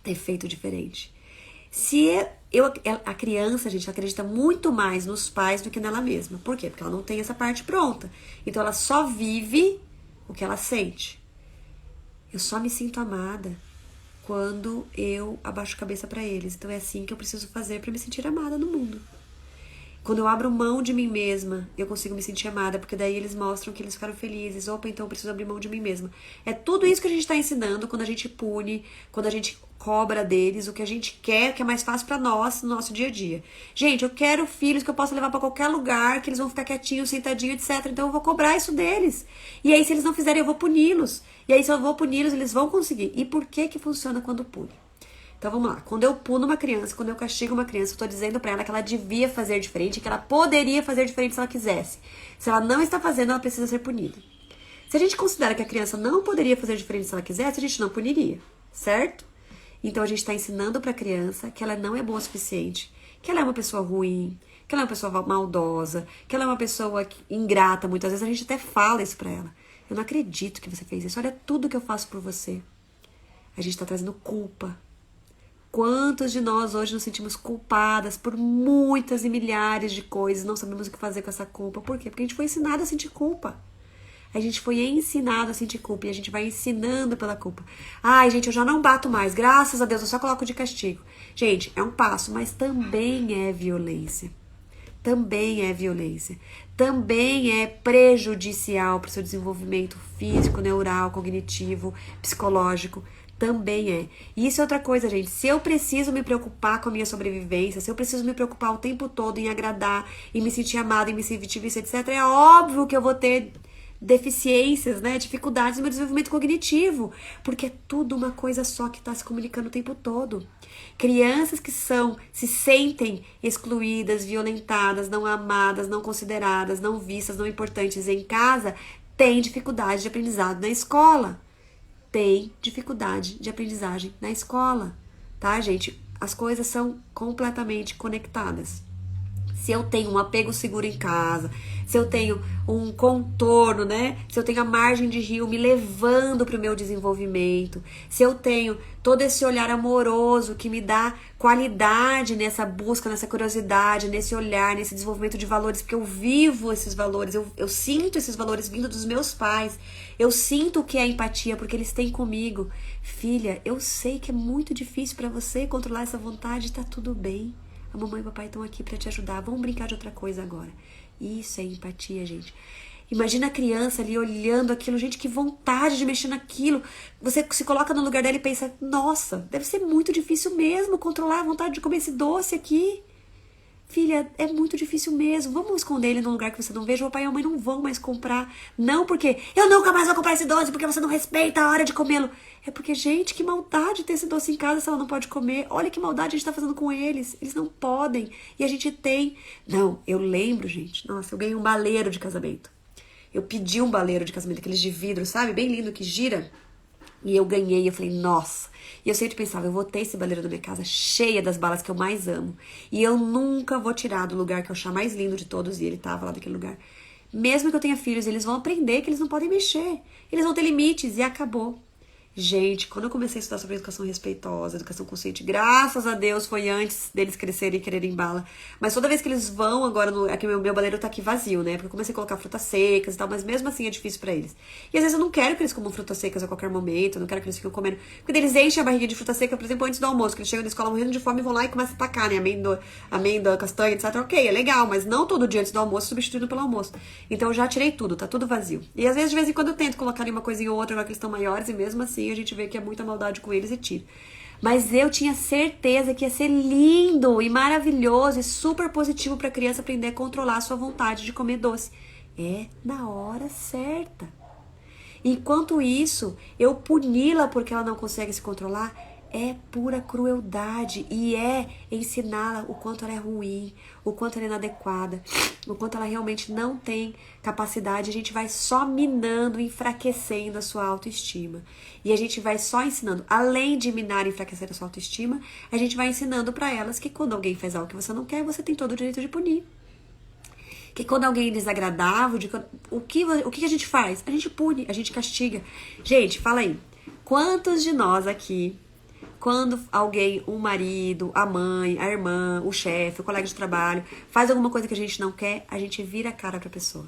ter feito diferente. A criança, gente, acredita muito mais nos pais do que nela mesma. Por quê? Porque ela não tem essa parte pronta. Então ela só vive o que ela sente. Eu só me sinto amada quando eu abaixo a cabeça pra eles. Então é assim que eu preciso fazer pra me sentir amada no mundo. Quando eu abro mão de mim mesma, eu consigo me sentir amada, porque daí eles mostram que eles ficaram felizes. Opa, então eu preciso abrir mão de mim mesma. É tudo isso que a gente está ensinando quando a gente pune, quando a gente cobra deles o que a gente quer, que é mais fácil para nós no nosso dia a dia. Gente, eu quero filhos que eu possa levar para qualquer lugar, que eles vão ficar quietinhos, sentadinhos, etc. Então eu vou cobrar isso deles. E aí, se eles não fizerem, eu vou puni-los. E aí, se eu vou puni-los, eles vão conseguir. E por que funciona quando pune? Então vamos lá, quando eu puno uma criança, quando eu castigo uma criança, eu tô dizendo pra ela que ela devia fazer diferente, que ela poderia fazer diferente se ela quisesse. Se ela não está fazendo, ela precisa ser punida. Se a gente considera que a criança não poderia fazer diferente se ela quisesse, a gente não puniria, certo? Então a gente tá ensinando pra criança que ela não é boa o suficiente, que ela é uma pessoa ruim, que ela é uma pessoa maldosa, que ela é uma pessoa ingrata. Muitas vezes a gente até fala isso pra ela. Eu não acredito que você fez isso, olha tudo que eu faço por você. A gente tá trazendo culpa. Quantos de nós hoje nos sentimos culpadas por muitas e milhares de coisas, não sabemos o que fazer com essa culpa? Por quê? Porque a gente foi ensinado a sentir culpa. A gente foi ensinado a sentir culpa e a gente vai ensinando pela culpa. Ai, gente, eu já não bato mais, graças a Deus, eu só coloco de castigo. Gente, é um passo, mas também é violência. Também é violência. Também é prejudicial para o seu desenvolvimento físico, neural, cognitivo, psicológico. Também é. E isso é outra coisa, gente. Se eu preciso me preocupar com a minha sobrevivência, se eu preciso me preocupar o tempo todo em agradar, em me sentir amada, em me sentir vista, etc., é óbvio que eu vou ter deficiências, né? Dificuldades no meu desenvolvimento cognitivo. Porque é tudo uma coisa só que está se comunicando o tempo todo. Crianças que se sentem excluídas, violentadas, não amadas, não consideradas, não vistas, não importantes em casa, têm dificuldade de aprendizado na escola. Tem dificuldade de aprendizagem na escola, tá, gente? As coisas são completamente conectadas. Se eu tenho um apego seguro em casa, se eu tenho um contorno, né? Se eu tenho a margem de rio me levando para o meu desenvolvimento, se eu tenho todo esse olhar amoroso que me dá qualidade nessa busca, nessa curiosidade, nesse olhar, nesse desenvolvimento de valores, porque eu vivo esses valores, eu sinto esses valores vindo dos meus pais, eu sinto o que é empatia, porque eles têm comigo. Filha, eu sei que é muito difícil para você controlar essa vontade, tá tudo bem. A mamãe e o papai estão aqui para te ajudar. Vamos brincar de outra coisa agora. Isso é empatia, gente. Imagina a criança ali olhando aquilo. Gente, que vontade de mexer naquilo. Você se coloca no lugar dela e pensa, nossa, deve ser muito difícil mesmo controlar a vontade de comer esse doce aqui. Filha, é muito difícil mesmo. Vamos esconder ele num lugar que você não veja. O pai e a mãe não vão mais comprar. Não porque eu nunca mais vou comprar esse doce porque você não respeita a hora de comê-lo. É porque, gente, que maldade ter esse doce em casa se ela não pode comer. Olha que maldade a gente tá fazendo com eles. Eles não podem. E a gente tem. Não, eu lembro, gente. Nossa, eu ganhei um baleiro de casamento. Eu pedi um baleiro de casamento, aqueles de vidro, sabe? Bem lindo, que gira. E eu ganhei, eu falei, nossa. E eu sempre pensava, eu vou ter esse baleiro na minha casa cheia das balas que eu mais amo. E eu nunca vou tirar do lugar que eu achar mais lindo de todos. E ele tava lá naquele lugar. Mesmo que eu tenha filhos, eles vão aprender que eles não podem mexer. Eles vão ter limites e acabou. Gente, quando eu comecei a estudar sobre educação respeitosa, educação consciente, graças a Deus foi antes deles crescerem e quererem bala. Mas toda vez que eles vão agora, aqui meu baleiro tá aqui vazio, né? Porque eu comecei a colocar frutas secas e tal, mas mesmo assim é difícil pra eles. E às vezes eu não quero que eles comam frutas secas a qualquer momento, eu não quero que eles fiquem comendo. Porque eles enchem a barriga de fruta seca, por exemplo, antes do almoço, que eles chegam na escola morrendo de fome e vão lá e começam a tacar, né? Amêndoa, castanha, etc. Ok, é legal, mas não todo dia antes do almoço, substituindo pelo almoço. Então eu já tirei tudo, tá tudo vazio. E às vezes, de vez em quando eu tento colocar ali uma coisinha ou outra, agora que eles estão maiores, e mesmo assim a gente vê que é muita maldade com eles e tiro. Mas eu tinha certeza que ia ser lindo e maravilhoso e super positivo para a criança aprender a controlar a sua vontade de comer doce. É na hora certa. Enquanto isso, eu puni-la porque ela não consegue se controlar, é pura crueldade e é ensiná-la o quanto ela é ruim, o quanto ela é inadequada, o quanto ela realmente não tem capacidade. A gente vai só minando, enfraquecendo a sua autoestima. E a gente vai só ensinando, além de minar e enfraquecer a sua autoestima, a gente vai ensinando para elas que quando alguém faz algo que você não quer, você tem todo o direito de punir. Que quando alguém é desagradável, o que a gente faz? A gente pune, a gente castiga. Gente, fala aí, quantos de nós aqui, quando alguém, um marido, a mãe, a irmã, o chefe, o colega de trabalho, faz alguma coisa que a gente não quer, a gente vira a cara pra pessoa.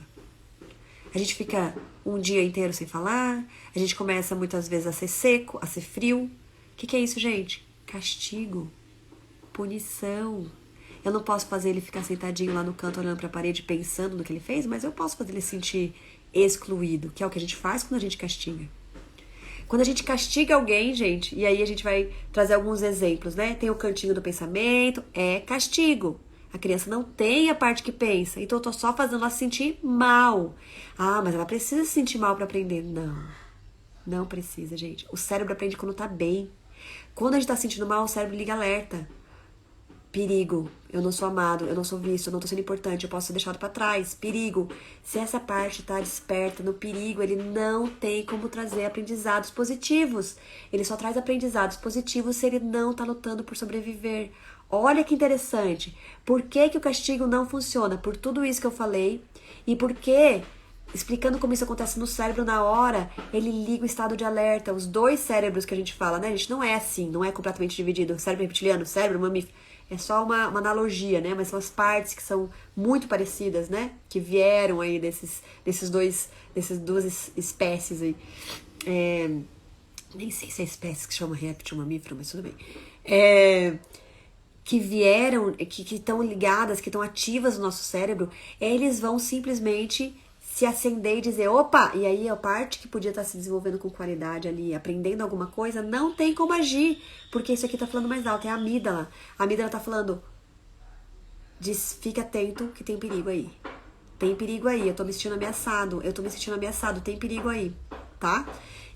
A gente fica um dia inteiro sem falar, a gente começa muitas vezes a ser seco, a ser frio. O que é isso, gente? Castigo, punição. Eu não posso fazer ele ficar sentadinho lá no canto olhando pra parede pensando no que ele fez, mas eu posso fazer ele se sentir excluído, que é o que a gente faz quando a gente castiga. Quando a gente castiga alguém, gente, e aí a gente vai trazer alguns exemplos, né? Tem o cantinho do pensamento, é castigo. A criança não tem a parte que pensa, então eu tô só fazendo ela se sentir mal. Ah, mas ela precisa se sentir mal pra aprender. Não, não precisa, gente. O cérebro aprende quando tá bem. Quando a gente tá se sentindo mal, o cérebro liga alerta. Perigo, eu não sou amado, eu não sou visto, eu não tô sendo importante, eu posso ser deixado pra trás. Perigo, se essa parte tá desperta no perigo, ele não tem como trazer aprendizados positivos. Ele só traz aprendizados positivos se ele não tá lutando por sobreviver. Olha que interessante. Por que que o castigo não funciona? Por tudo isso que eu falei. E por que, explicando como isso acontece no cérebro na hora, ele liga o estado de alerta. Os dois cérebros que a gente fala, né? A gente não é assim, não é completamente dividido. Cérebro reptiliano, cérebro mamífero. É só uma analogia, né? Mas são as partes que são muito parecidas, né? Que vieram aí dessas duas espécies aí. Nem sei se é espécie que chama réptil, mamífero, mas tudo bem. Que vieram, que estão ligadas, que estão ativas no nosso cérebro, eles vão simplesmente se acender e dizer, opa, e aí a parte que podia estar se desenvolvendo com qualidade ali, aprendendo alguma coisa, não tem como agir, porque isso aqui tá falando mais alto, é a amígdala. A amígdala tá falando, fica atento que tem perigo aí. Tem perigo aí, eu tô me sentindo ameaçado, tem perigo aí, tá?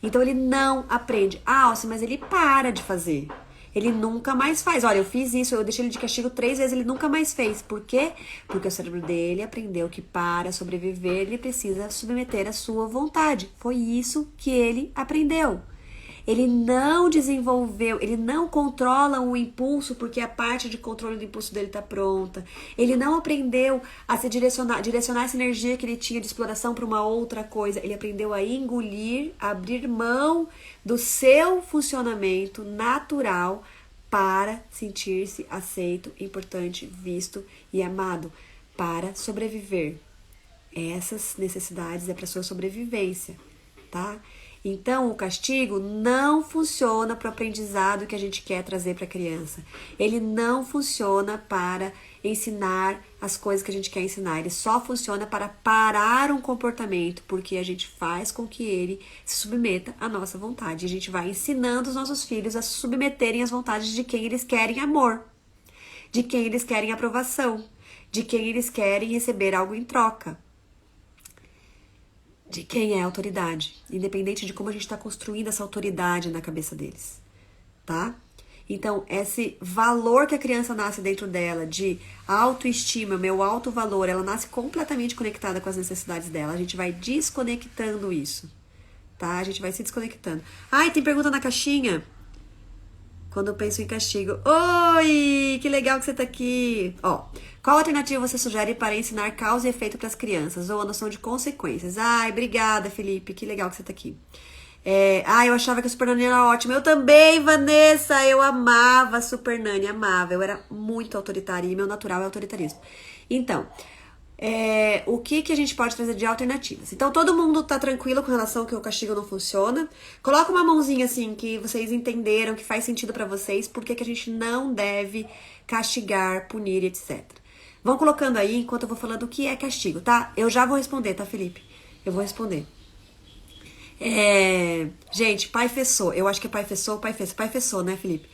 Então ele não aprende. Ah, mas ele para de fazer. Ele nunca mais faz. Olha, eu fiz isso, eu deixei ele de castigo 3 vezes, ele nunca mais fez. Por quê? Porque o cérebro dele aprendeu que para sobreviver, ele precisa submeter a sua vontade. Foi isso que ele aprendeu. ele não desenvolveu, ele não controla o impulso porque a parte de controle do impulso dele está pronta. Ele não aprendeu a se direcionar essa energia que ele tinha de exploração para uma outra coisa. Ele aprendeu a engolir, abrir mão do seu funcionamento natural para sentir-se aceito, importante, visto e amado, para sobreviver. Essas necessidades é para sua sobrevivência, tá? Então, o castigo não funciona para o aprendizado que a gente quer trazer para a criança. Ele não funciona para ensinar as coisas que a gente quer ensinar. Ele só funciona para parar um comportamento, porque a gente faz com que ele se submeta à nossa vontade. A gente vai ensinando os nossos filhos a se submeterem às vontades de quem eles querem amor, de quem eles querem aprovação, de quem eles querem receber algo em troca. De quem é a autoridade, independente de como a gente está construindo essa autoridade na cabeça deles, tá? Então, esse valor que a criança nasce dentro dela, de autoestima, meu alto valor, ela nasce completamente conectada com as necessidades dela. A gente vai desconectando isso, tá? A gente vai se desconectando. Ai, tem pergunta na caixinha? Quando eu penso em castigo. Oi, que legal que você tá aqui. Ó, qual alternativa você sugere para ensinar causa e efeito para as crianças? Ou a noção de consequências? Ai, obrigada, Felipe. Que legal que você tá aqui. Eu achava que a Super Nani era ótima. Eu também, Vanessa. Eu amava a Super Nani, amava. Eu era muito autoritária e meu natural é autoritarismo. Então, o que a gente pode trazer de alternativas? Então, todo mundo tá tranquilo com relação que o castigo não funciona? Coloca uma mãozinha assim, que vocês entenderam, que faz sentido pra vocês, porque que a gente não deve castigar, punir, etc. Vão colocando aí, enquanto eu vou falando o que é castigo, tá? Eu já vou responder, tá, Felipe? Eu vou responder. Gente, Pai Fessô, eu acho que é Pai Fessô, né, Felipe?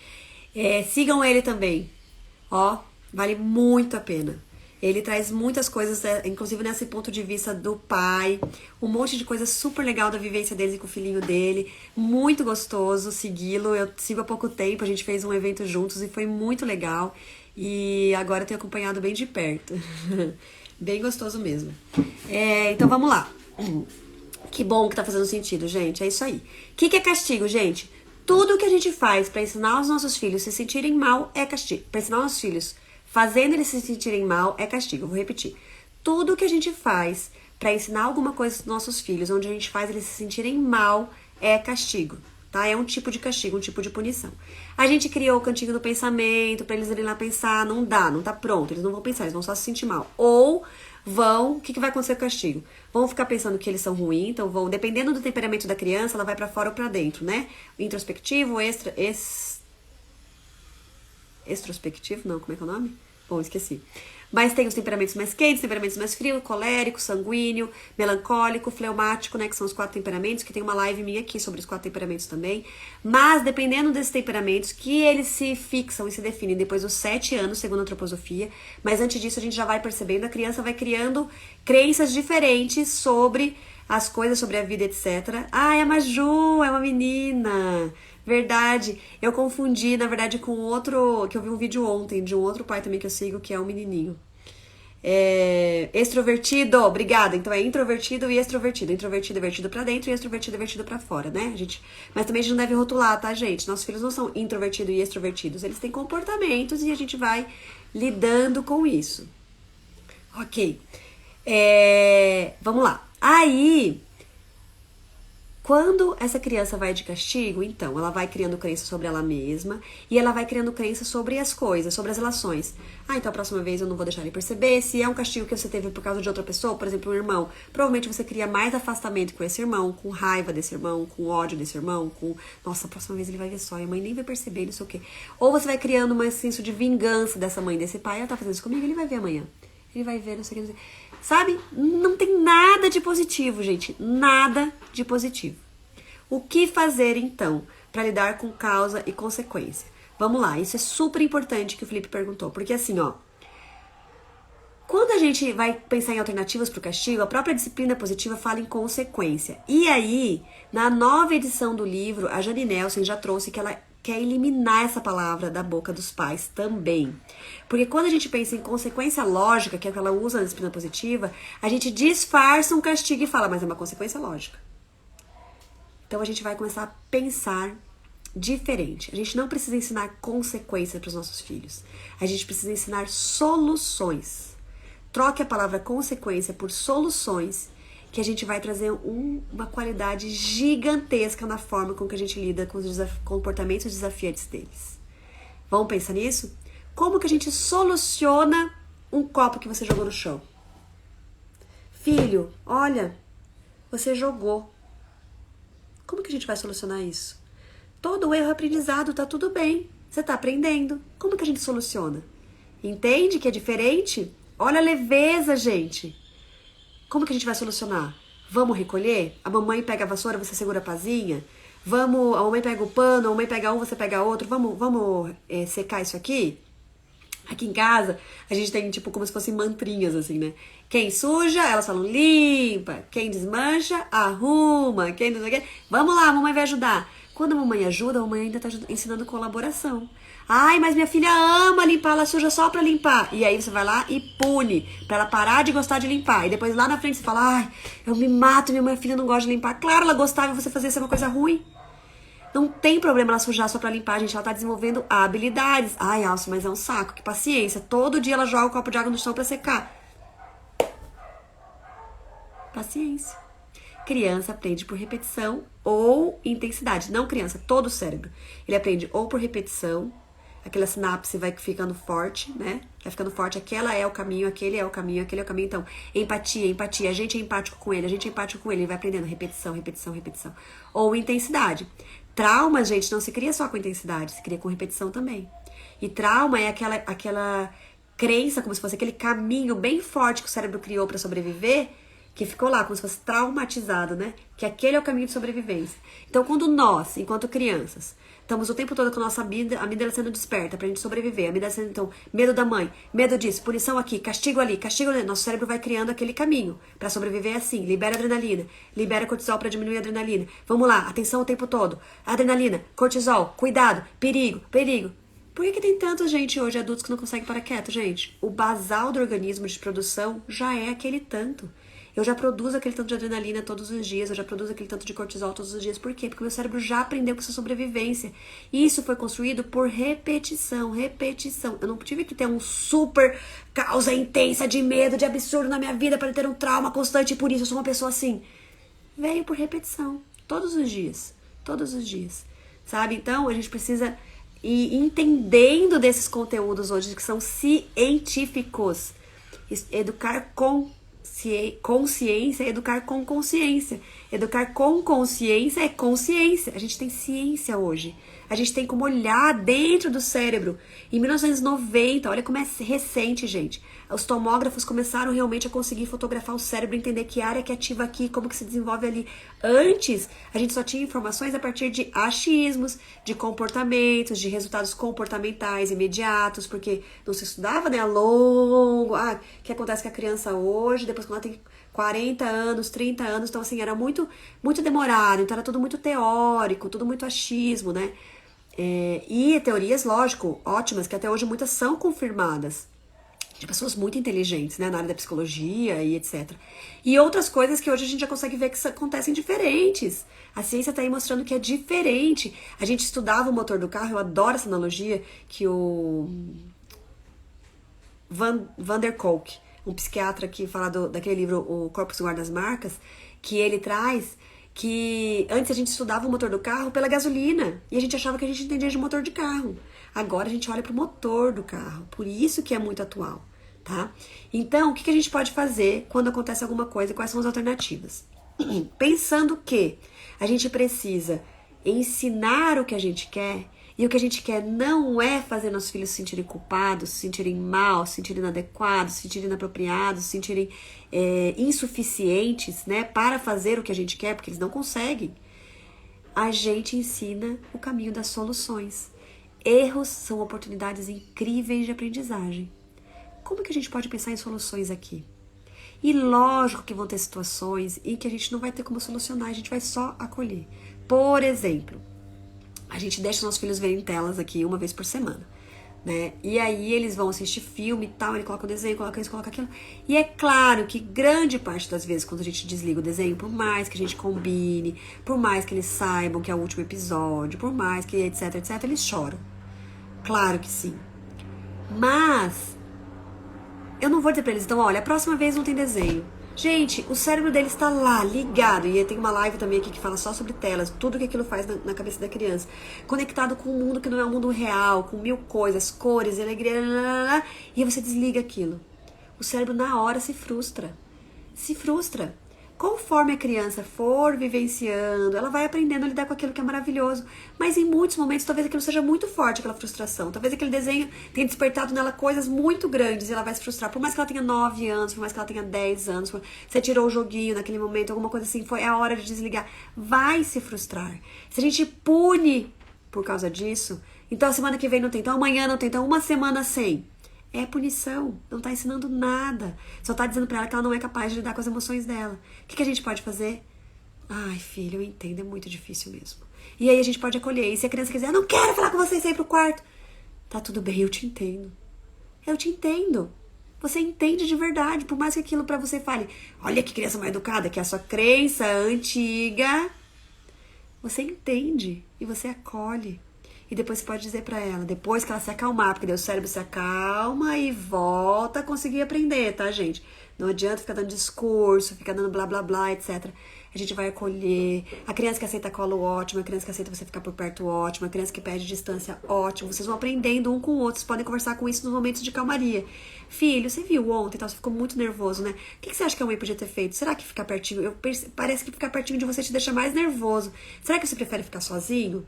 Sigam ele também, ó, vale muito a pena. Ele traz muitas coisas, inclusive nesse ponto de vista do pai, um monte de coisa super legal da vivência dele com o filhinho dele, muito gostoso segui-lo. Eu sigo há pouco tempo, a gente fez um evento juntos e foi muito legal. E agora eu tenho acompanhado bem de perto. Bem gostoso mesmo. Então vamos lá. Que bom que tá fazendo sentido, gente. É isso aí. O que é castigo, gente? Tudo que a gente faz pra ensinar os nossos filhos se sentirem mal é castigo. Pra ensinar os nossos filhos fazendo eles se sentirem mal é castigo. Eu vou repetir. Tudo que a gente faz pra ensinar alguma coisa aos nossos filhos, onde a gente faz eles se sentirem mal, é castigo. Tá? É um tipo de castigo, um tipo de punição. A gente criou o cantinho do pensamento pra eles irem lá pensar. Não dá, não tá pronto. Eles não vão pensar, eles vão só se sentir mal. Ou vão... O que vai acontecer com o castigo? Vão ficar pensando que eles são ruins, então vão... Dependendo do temperamento da criança, ela vai pra fora ou pra dentro, né? Introspectivo, extrospectivo, não, como é que é o nome? Bom, esqueci. Mas tem os temperamentos mais quentes, temperamentos mais frios, colérico, sanguíneo, melancólico, fleumático, né? Que são os 4 temperamentos, que tem uma live minha aqui sobre os 4 temperamentos também. Mas, dependendo desses temperamentos, que eles se fixam e se definem depois dos 7 anos, segundo a antroposofia. Mas antes disso, a gente já vai percebendo, a criança vai criando crenças diferentes sobre as coisas, sobre a vida, etc. Ah, é a Maju, é uma menina... Verdade, eu confundi, na verdade, com outro, que eu vi um vídeo ontem, de um outro pai também que eu sigo, que é um menininho. Extrovertido, obrigada. Então é introvertido e extrovertido. Introvertido é vertido pra dentro e extrovertido é vertido pra fora, né, gente? Mas também a gente não deve rotular, tá, gente? Nossos filhos não são introvertidos e extrovertidos. Eles têm comportamentos e a gente vai lidando com isso. Ok. Vamos lá. Aí... Quando essa criança vai de castigo, então, ela vai criando crença sobre ela mesma e ela vai criando crença sobre as coisas, sobre as relações. Ah, então a próxima vez eu não vou deixar ele perceber. Se é um castigo que você teve por causa de outra pessoa, por exemplo, um irmão, provavelmente você cria mais afastamento com esse irmão, com raiva desse irmão, com ódio desse irmão, com, nossa, a próxima vez ele vai ver só, e a mãe nem vai perceber, não sei o quê. Ou você vai criando um senso de vingança dessa mãe, desse pai, ela tá fazendo isso comigo, ele vai ver amanhã. Ele vai ver, não sei o que, não sei. Sabe? Não tem nada de positivo, gente. Nada de positivo. O que fazer, então, para lidar com causa e consequência? Vamos lá, isso é super importante que o Felipe perguntou. Porque assim, ó... Quando a gente vai pensar em alternativas para o castigo, a própria disciplina positiva fala em consequência. E aí, na nova edição do livro, a Jane Nelson já trouxe que ela quer eliminar essa palavra da boca dos pais também. Porque quando a gente pensa em consequência lógica, que é o que ela usa na disciplina positiva, a gente disfarça um castigo e fala, mas é uma consequência lógica. Então a gente vai começar a pensar diferente. A gente não precisa ensinar consequências para os nossos filhos. A gente precisa ensinar soluções. Troque a palavra consequência por soluções, que a gente vai trazer uma qualidade gigantesca na forma com que a gente lida com os comportamentos desafiantes deles. Vamos pensar nisso? Como que a gente soluciona um copo que você jogou no chão? Filho, olha, você jogou. Como que a gente vai solucionar isso? Todo erro é aprendizado, tá tudo bem. Você tá aprendendo. Como que a gente soluciona? Entende que é diferente? Olha a leveza, gente. Como que a gente vai solucionar? Vamos recolher? A mamãe pega a vassoura, você segura a pazinha? A mamãe pega o pano, a mamãe pega um, você pega outro. Vamos secar isso aqui? Aqui em casa, a gente tem tipo como se fossem mantrinhas, assim, né? Quem suja, elas falam limpa. Quem desmancha, arruma. Quem não sei o quê, vamos lá, a mamãe vai ajudar. Quando a mamãe ajuda, a mamãe ainda tá ensinando colaboração. Ai, mas minha filha ama limpar, ela suja só pra limpar. E aí você vai lá e pune, pra ela parar de gostar de limpar. E depois lá na frente você fala, ai, eu me mato, minha filha não gosta de limpar. Claro, ela gostava e você fazia isso é uma coisa ruim. Não tem problema ela sujar só pra limpar, gente. Ela tá desenvolvendo habilidades. Ai, Alcio, mas é um saco, que paciência. Todo dia ela joga um copo de água no chão pra secar. Paciência. Criança aprende por repetição ou intensidade. Não criança, todo o cérebro. Ele aprende ou por repetição, aquela sinapse vai ficando forte, né? Vai ficando forte, aquela é o caminho, aquele é o caminho, aquele é o caminho. Então, empatia, a gente é empático com ele, ele vai aprendendo repetição, repetição, repetição. Ou intensidade. Trauma, gente, não se cria só com intensidade, se cria com repetição também. E trauma é aquela crença, como se fosse aquele caminho bem forte que o cérebro criou para sobreviver, que ficou lá, como se fosse traumatizado, né? Que aquele é o caminho de sobrevivência. Então, quando nós, enquanto crianças, estamos o tempo todo com a nossa amígdala sendo desperta pra gente sobreviver, a amígdala sendo, então, medo da mãe, medo disso, punição aqui, castigo ali, nosso cérebro vai criando aquele caminho pra sobreviver assim, libera adrenalina, libera cortisol pra diminuir a adrenalina. Vamos lá, atenção o tempo todo. Adrenalina, cortisol, cuidado, perigo, perigo. Por que tem tanta gente hoje, adultos, que não conseguem parar quieto, gente? O basal do organismo de produção já é aquele tanto. Eu já produzo aquele tanto de adrenalina todos os dias, eu já produzo aquele tanto de cortisol todos os dias. Por quê? Porque meu cérebro já aprendeu com essa sobrevivência. E isso foi construído por repetição, repetição. Eu não tive que ter um super causa intensa de medo, de absurdo na minha vida para ter um trauma constante e por isso eu sou uma pessoa assim. Veio por repetição, todos os dias, sabe? Então a gente precisa ir entendendo desses conteúdos hoje que são científicos. Educar com consciência, educar com consciência. Educar com consciência é consciência. A gente tem ciência hoje. A gente tem como olhar dentro do cérebro. Em 1990, olha como é recente, gente. Os tomógrafos começaram realmente a conseguir fotografar o cérebro, entender que área que ativa aqui, como que se desenvolve ali. Antes, a gente só tinha informações a partir de achismos, de comportamentos, de resultados comportamentais imediatos, porque não se estudava, né, a longo. O que acontece com a criança hoje, depois quando ela tem 40 anos, 30 anos, então assim, era muito, muito demorado, então era tudo muito teórico, tudo muito achismo, né? E teorias, lógico, ótimas, que até hoje muitas são confirmadas, de pessoas muito inteligentes, né, na área da psicologia e etc. E outras coisas que hoje a gente já consegue ver que acontecem diferentes. A ciência está aí mostrando que é diferente. A gente estudava o motor do carro, eu adoro essa analogia, que o Van der Kolk, um psiquiatra que fala daquele livro O Corpo Guarda as Marcas, que ele traz que antes a gente estudava o motor do carro pela gasolina e a gente achava que a gente entendia de motor de carro. Agora a gente olha para o motor do carro, por isso que é muito atual, tá? Então, o que a gente pode fazer quando acontece alguma coisa? Quais são as alternativas? Pensando que a gente precisa ensinar o que a gente quer, e o que a gente quer não é fazer nossos filhos se sentirem culpados, se sentirem mal, se sentirem inadequados, se sentirem inapropriados, se sentirem insuficientes, né, para fazer o que a gente quer, porque eles não conseguem. A gente ensina o caminho das soluções. Erros são oportunidades incríveis de aprendizagem. Como que a gente pode pensar em soluções aqui? E lógico que vão ter situações em que a gente não vai ter como solucionar, a gente vai só acolher. Por exemplo, a gente deixa nossos filhos verem telas aqui uma vez por semana. né? E aí eles vão assistir filme e tal, ele coloca o desenho, coloca isso, coloca aquilo. E é claro que grande parte das vezes, quando a gente desliga o desenho, por mais que a gente combine, por mais que eles saibam que é o último episódio, por mais que etc, etc, eles choram. Claro que sim. Mas eu não vou dizer pra eles, então, olha, a próxima vez não tem desenho. Gente, o cérebro deles está lá, ligado. E tem uma live também aqui que fala só sobre telas, tudo que aquilo faz na cabeça da criança. Conectado com um mundo que não é um mundo real, com mil coisas, cores, alegria, e aí você desliga aquilo. O cérebro na hora se frustra. Se frustra. Conforme a criança for vivenciando, ela vai aprendendo a lidar com aquilo que é maravilhoso. Mas em muitos momentos, talvez aquilo seja muito forte, aquela frustração. Talvez aquele desenho tenha despertado nela coisas muito grandes e ela vai se frustrar. Por mais que ela tenha 9 anos, por mais que ela tenha 10 anos, você tirou o joguinho naquele momento, alguma coisa assim, é a hora de desligar. Vai se frustrar. Se a gente pune por causa disso, então a semana que vem não tem, então amanhã não tem, então uma semana sem. É punição, não tá ensinando nada. Só tá dizendo pra ela que ela não é capaz de lidar com as emoções dela. O que a gente pode fazer? Ai, filho, eu entendo, é muito difícil mesmo. E aí a gente pode acolher. E se a criança quiser, eu não quero falar com você e sair pro quarto. Tá tudo bem, eu te entendo. Eu te entendo. Você entende de verdade, por mais que aquilo pra você fale, olha que criança mais educada, que é a sua crença antiga. Você entende e você acolhe. E depois você pode dizer pra ela, depois que ela se acalmar, porque daí o cérebro se acalma e volta a conseguir aprender, tá, gente? Não adianta ficar dando discurso, ficar dando blá blá blá, etc. A gente vai acolher. A criança que aceita colo, ótimo. A criança que aceita você ficar por perto, ótimo. A criança que pede distância, ótimo. Vocês vão aprendendo um com o outro. Vocês podem conversar com isso nos momentos de calmaria. Filho, você viu ontem, tá? Você ficou muito nervoso, né? O que você acha que a mãe podia ter feito? Será que ficar pertinho... Parece que ficar pertinho de você te deixa mais nervoso. Será que você prefere ficar sozinho?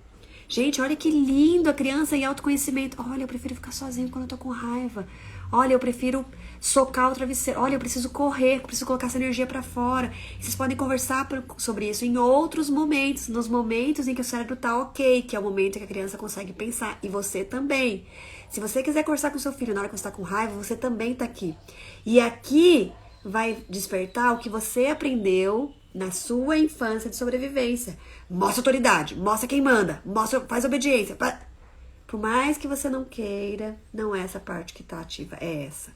Gente, olha que lindo a criança em autoconhecimento. Olha, eu prefiro ficar sozinho quando eu tô com raiva. Olha, eu prefiro socar o travesseiro. Olha, eu preciso correr, preciso colocar essa energia pra fora. E vocês podem conversar sobre isso em outros momentos. Nos momentos em que o cérebro tá ok, que é o momento em que a criança consegue pensar. E você também. Se você quiser conversar com seu filho na hora que você tá com raiva, você também tá aqui. E aqui vai despertar o que você aprendeu na sua infância de sobrevivência. Mostra autoridade, mostra quem manda, faz obediência. Por mais que você não queira, não é essa parte que tá ativa, é essa,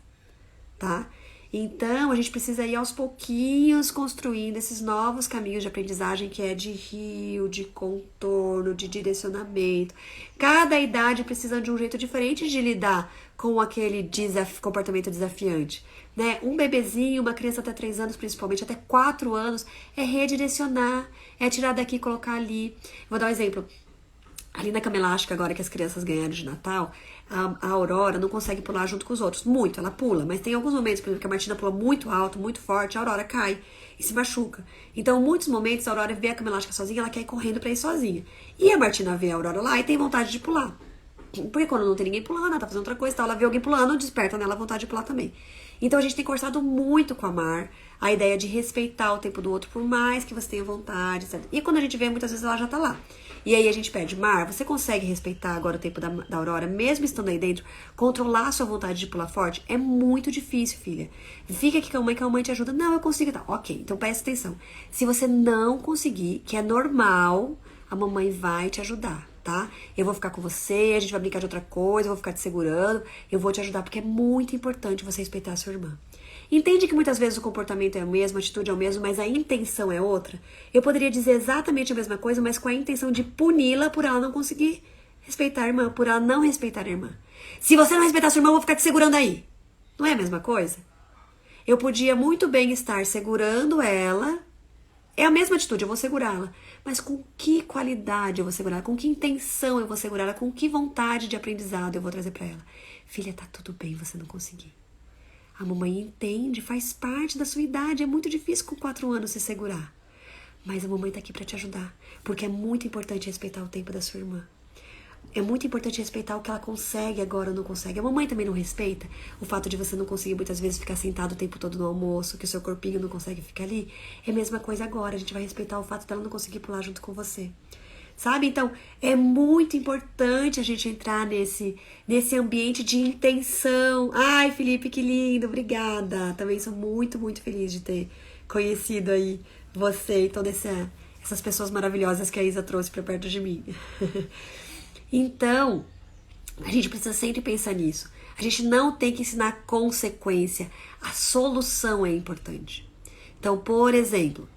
tá? Então, a gente precisa ir aos pouquinhos construindo esses novos caminhos de aprendizagem que é de rio, de contorno, de direcionamento. Cada idade precisa de um jeito diferente de lidar com aquele comportamento desafiante, né? Um bebezinho, uma criança até 3 anos, principalmente até 4 anos, é redirecionar, é tirar daqui e colocar ali. Vou dar um exemplo. Ali na cama elástica, agora que as crianças ganharam de Natal, a Aurora não consegue pular junto com os outros. Muito, ela pula, mas tem alguns momentos, por exemplo, que a Martina pula muito alto, muito forte, a Aurora cai e se machuca. Então, em muitos momentos, a Aurora vê a cama elástica sozinha, ela quer ir correndo pra ir sozinha. E a Martina vê a Aurora lá e tem vontade de pular. Porque quando não tem ninguém pulando, ela tá fazendo outra coisa, ela vê alguém pulando, desperta nela a vontade de pular também. Então, a gente tem conversado muito com a Mar, a ideia de respeitar o tempo do outro, por mais que você tenha vontade, etc. E quando a gente vê, muitas vezes ela já tá lá. E aí a gente pede, Mar, você consegue respeitar agora o tempo da Aurora, mesmo estando aí dentro, controlar a sua vontade de pular forte? É muito difícil, filha. Fica aqui com que a mãe te ajuda. Não, eu consigo. Tá. Ok, então presta atenção. Se você não conseguir, que é normal, a mamãe vai te ajudar, tá? Eu vou ficar com você, a gente vai brincar de outra coisa, eu vou ficar te segurando, eu vou te ajudar, porque é muito importante você respeitar a sua irmã. Entende que muitas vezes o comportamento é o mesmo, a atitude é o mesmo, mas a intenção é outra? Eu poderia dizer exatamente a mesma coisa, mas com a intenção de puni-la por ela não conseguir respeitar a irmã, por ela não respeitar a irmã. Se você não respeitar a sua irmã, eu vou ficar te segurando aí. Não é a mesma coisa? Eu podia muito bem estar segurando ela, é a mesma atitude, eu vou segurá-la. Mas com que qualidade eu vou segurá-la? Com que intenção eu vou segurá-la? Com que vontade de aprendizado eu vou trazer pra ela? Filha, tá tudo bem você não conseguir. A mamãe entende, faz parte da sua idade. É muito difícil com 4 anos se segurar. Mas a mamãe tá aqui pra te ajudar. Porque é muito importante respeitar o tempo da sua irmã. É muito importante respeitar o que ela consegue agora ou não consegue. A mamãe também não respeita o fato de você não conseguir muitas vezes ficar sentado o tempo todo no almoço, que o seu corpinho não consegue ficar ali. É a mesma coisa agora. A gente vai respeitar o fato dela não conseguir pular junto com você. Sabe? Então, é muito importante a gente entrar nesse ambiente de intenção. Ai, Felipe, que lindo, obrigada. Também sou muito, muito feliz de ter conhecido aí você e todas essas pessoas maravilhosas que a Isa trouxe pra perto de mim. Então, A gente precisa sempre pensar nisso. A gente não tem que ensinar consequência. A solução é importante. Então, por exemplo,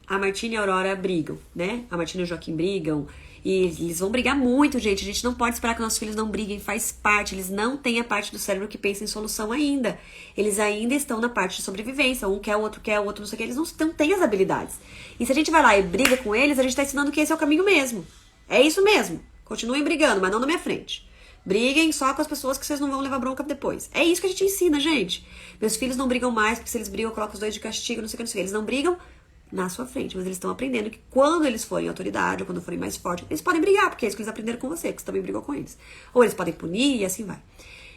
a Martina e a Aurora brigam, né? A Martina e o Joaquim brigam. E eles vão brigar muito, gente. A gente não pode esperar que nossos filhos não briguem. Faz parte. Eles não têm a parte do cérebro que pensa em solução ainda. Eles ainda estão na parte de sobrevivência. Um quer, o outro não sei o que. Eles não têm as habilidades. E se a gente vai lá e briga com eles, a gente tá ensinando que esse é o caminho mesmo. É isso mesmo. Continuem brigando, mas não na minha frente. Briguem só com as pessoas que vocês não vão levar bronca depois. É isso que a gente ensina, gente. Meus filhos não brigam mais, porque se eles brigam, eu coloco os dois de castigo, não sei o que, não sei o que. Eles não brigam na sua frente, mas eles estão aprendendo que quando eles forem autoridade, ou quando forem mais fortes, eles podem brigar, porque é isso que eles aprenderam com você, que você também brigou com eles. Ou eles podem punir e assim vai.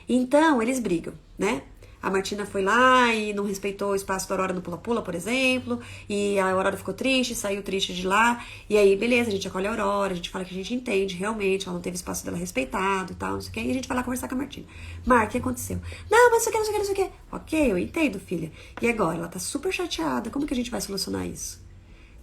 Então, eles brigam, né? A Martina foi lá e não respeitou o espaço da Aurora no pula-pula, por exemplo, e a Aurora ficou triste, saiu triste de lá, e aí, beleza, a gente acolhe a Aurora, a gente fala que a gente entende, realmente, ela não teve espaço dela respeitado e tal, não sei o que, e a gente vai lá conversar com a Martina. Mar, o que aconteceu? Não, mas isso aqui, não sei o que, não sei o que. Ok, eu entendo, filha. E agora? Ela tá super chateada, como que a gente vai solucionar isso?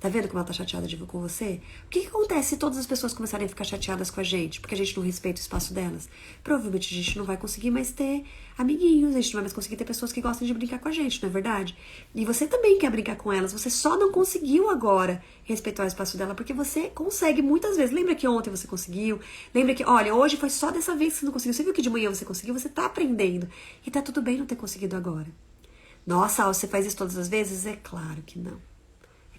Tá vendo como ela tá chateada com você? O que acontece se todas as pessoas começarem a ficar chateadas com a gente, porque a gente não respeita o espaço delas? Provavelmente a gente não vai conseguir mais ter amiguinhos, a gente não vai mais conseguir ter pessoas que gostam de brincar com a gente, não é verdade? E você também quer brincar com elas, você só não conseguiu agora respeitar o espaço dela, porque você consegue muitas vezes. Lembra que ontem você conseguiu? Lembra que, olha, hoje foi só dessa vez que você não conseguiu. Você viu que de manhã você conseguiu? Você tá aprendendo. E tá tudo bem não ter conseguido agora. Nossa, você faz isso todas as vezes? É claro que não.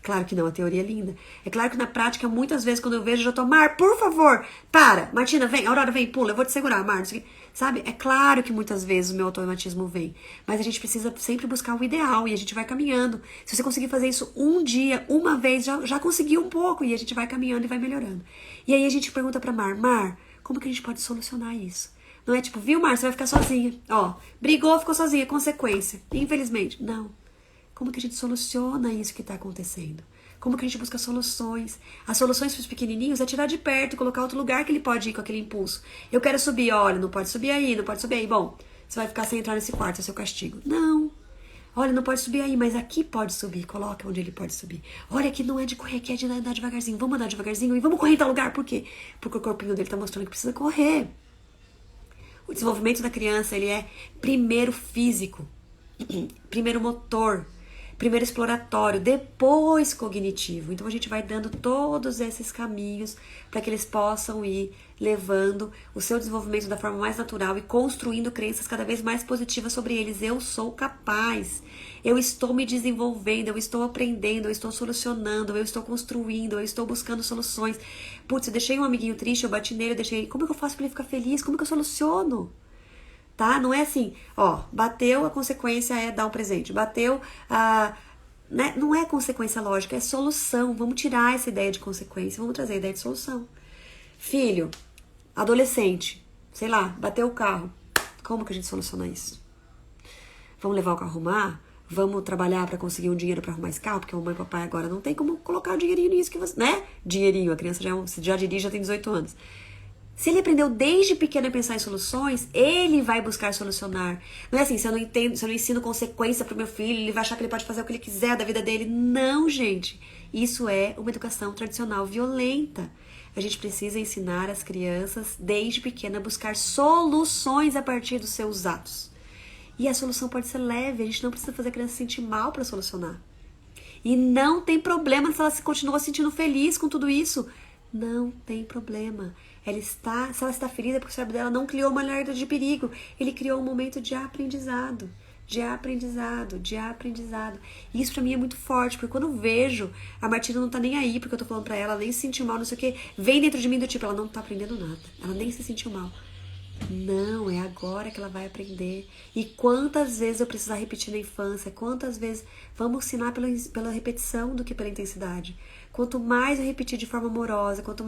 Claro que não, a teoria é linda. É claro que na prática, muitas vezes, quando eu vejo, eu já tô, Mar, por favor, para. Martina, vem, Aurora, vem, pula, eu vou te segurar, Mar. Sabe? É claro que muitas vezes o meu automatismo vem. Mas a gente precisa sempre buscar o ideal e a gente vai caminhando. Se você conseguir fazer isso um dia, uma vez, já conseguiu um pouco. E a gente vai caminhando e vai melhorando. E aí a gente pergunta pra Mar, como que a gente pode solucionar isso? Não é tipo, viu, Mar, você vai ficar sozinha. Ó, brigou, ficou sozinha, consequência. Infelizmente, não. Como que a gente soluciona isso que está acontecendo? Como que a gente busca soluções? As soluções para os pequenininhos é tirar de perto, colocar outro lugar que ele pode ir com aquele impulso. Eu quero subir, olha, não pode subir aí, não pode subir aí. Bom, você vai ficar sem entrar nesse quarto, é seu castigo. Não. Olha, não pode subir aí, mas aqui pode subir. Coloca onde ele pode subir. Olha, aqui não é de correr, aqui é de andar devagarzinho. Vamos andar devagarzinho e vamos correr em tal lugar. Por quê? Porque o corpinho dele está mostrando que precisa correr. O desenvolvimento da criança, ele é primeiro físico, primeiro motor, primeiro exploratório, depois cognitivo. Então a gente vai dando todos esses caminhos para que eles possam ir levando o seu desenvolvimento da forma mais natural e construindo crenças cada vez mais positivas sobre eles. Eu sou capaz, eu estou me desenvolvendo, eu estou aprendendo, eu estou solucionando, eu estou construindo, eu estou buscando soluções. Putz, eu deixei um amiguinho triste, eu bati nele, eu deixei, como que eu faço para ele ficar feliz? Como que eu soluciono? Tá? Não é assim, ó, bateu, a consequência é dar um presente. Bateu, né? Não é consequência lógica, é solução. Vamos tirar essa ideia de consequência, vamos trazer a ideia de solução. Filho, adolescente, sei lá, bateu o carro. Como que a gente soluciona isso? Vamos levar o carro arrumar? Vamos trabalhar para conseguir um dinheiro para arrumar esse carro? Porque a mamãe e o papai agora não tem como colocar o dinheirinho nisso que você, né? Dinheirinho, a criança já dirige, já tem 18 anos. Se ele aprendeu desde pequeno a pensar em soluções, ele vai buscar solucionar. Não é assim, se eu não ensino consequência pro meu filho, ele vai achar que ele pode fazer o que ele quiser da vida dele. Não, gente. Isso é uma educação tradicional violenta. A gente precisa ensinar as crianças, desde pequena, a buscar soluções a partir dos seus atos. E a solução pode ser leve, a gente não precisa fazer a criança se sentir mal para solucionar. E não tem problema se ela se continua se sentindo feliz com tudo isso. Não tem problema. Se ela está feliz é porque o cérebro dela não criou uma alerta de perigo. Ele criou um momento de aprendizado. De aprendizado. E isso pra mim é muito forte, porque quando eu vejo a Martina não tá nem aí, porque eu tô falando pra ela, ela nem se sentiu mal, não sei o que, vem dentro de mim do tipo, ela não tá aprendendo nada. Ela nem se sentiu mal. Não, é agora que ela vai aprender. E quantas vezes eu precisar repetir na infância? Quantas vezes vamos ensinar pela repetição do que pela intensidade? Quanto mais eu repetir de forma amorosa, Então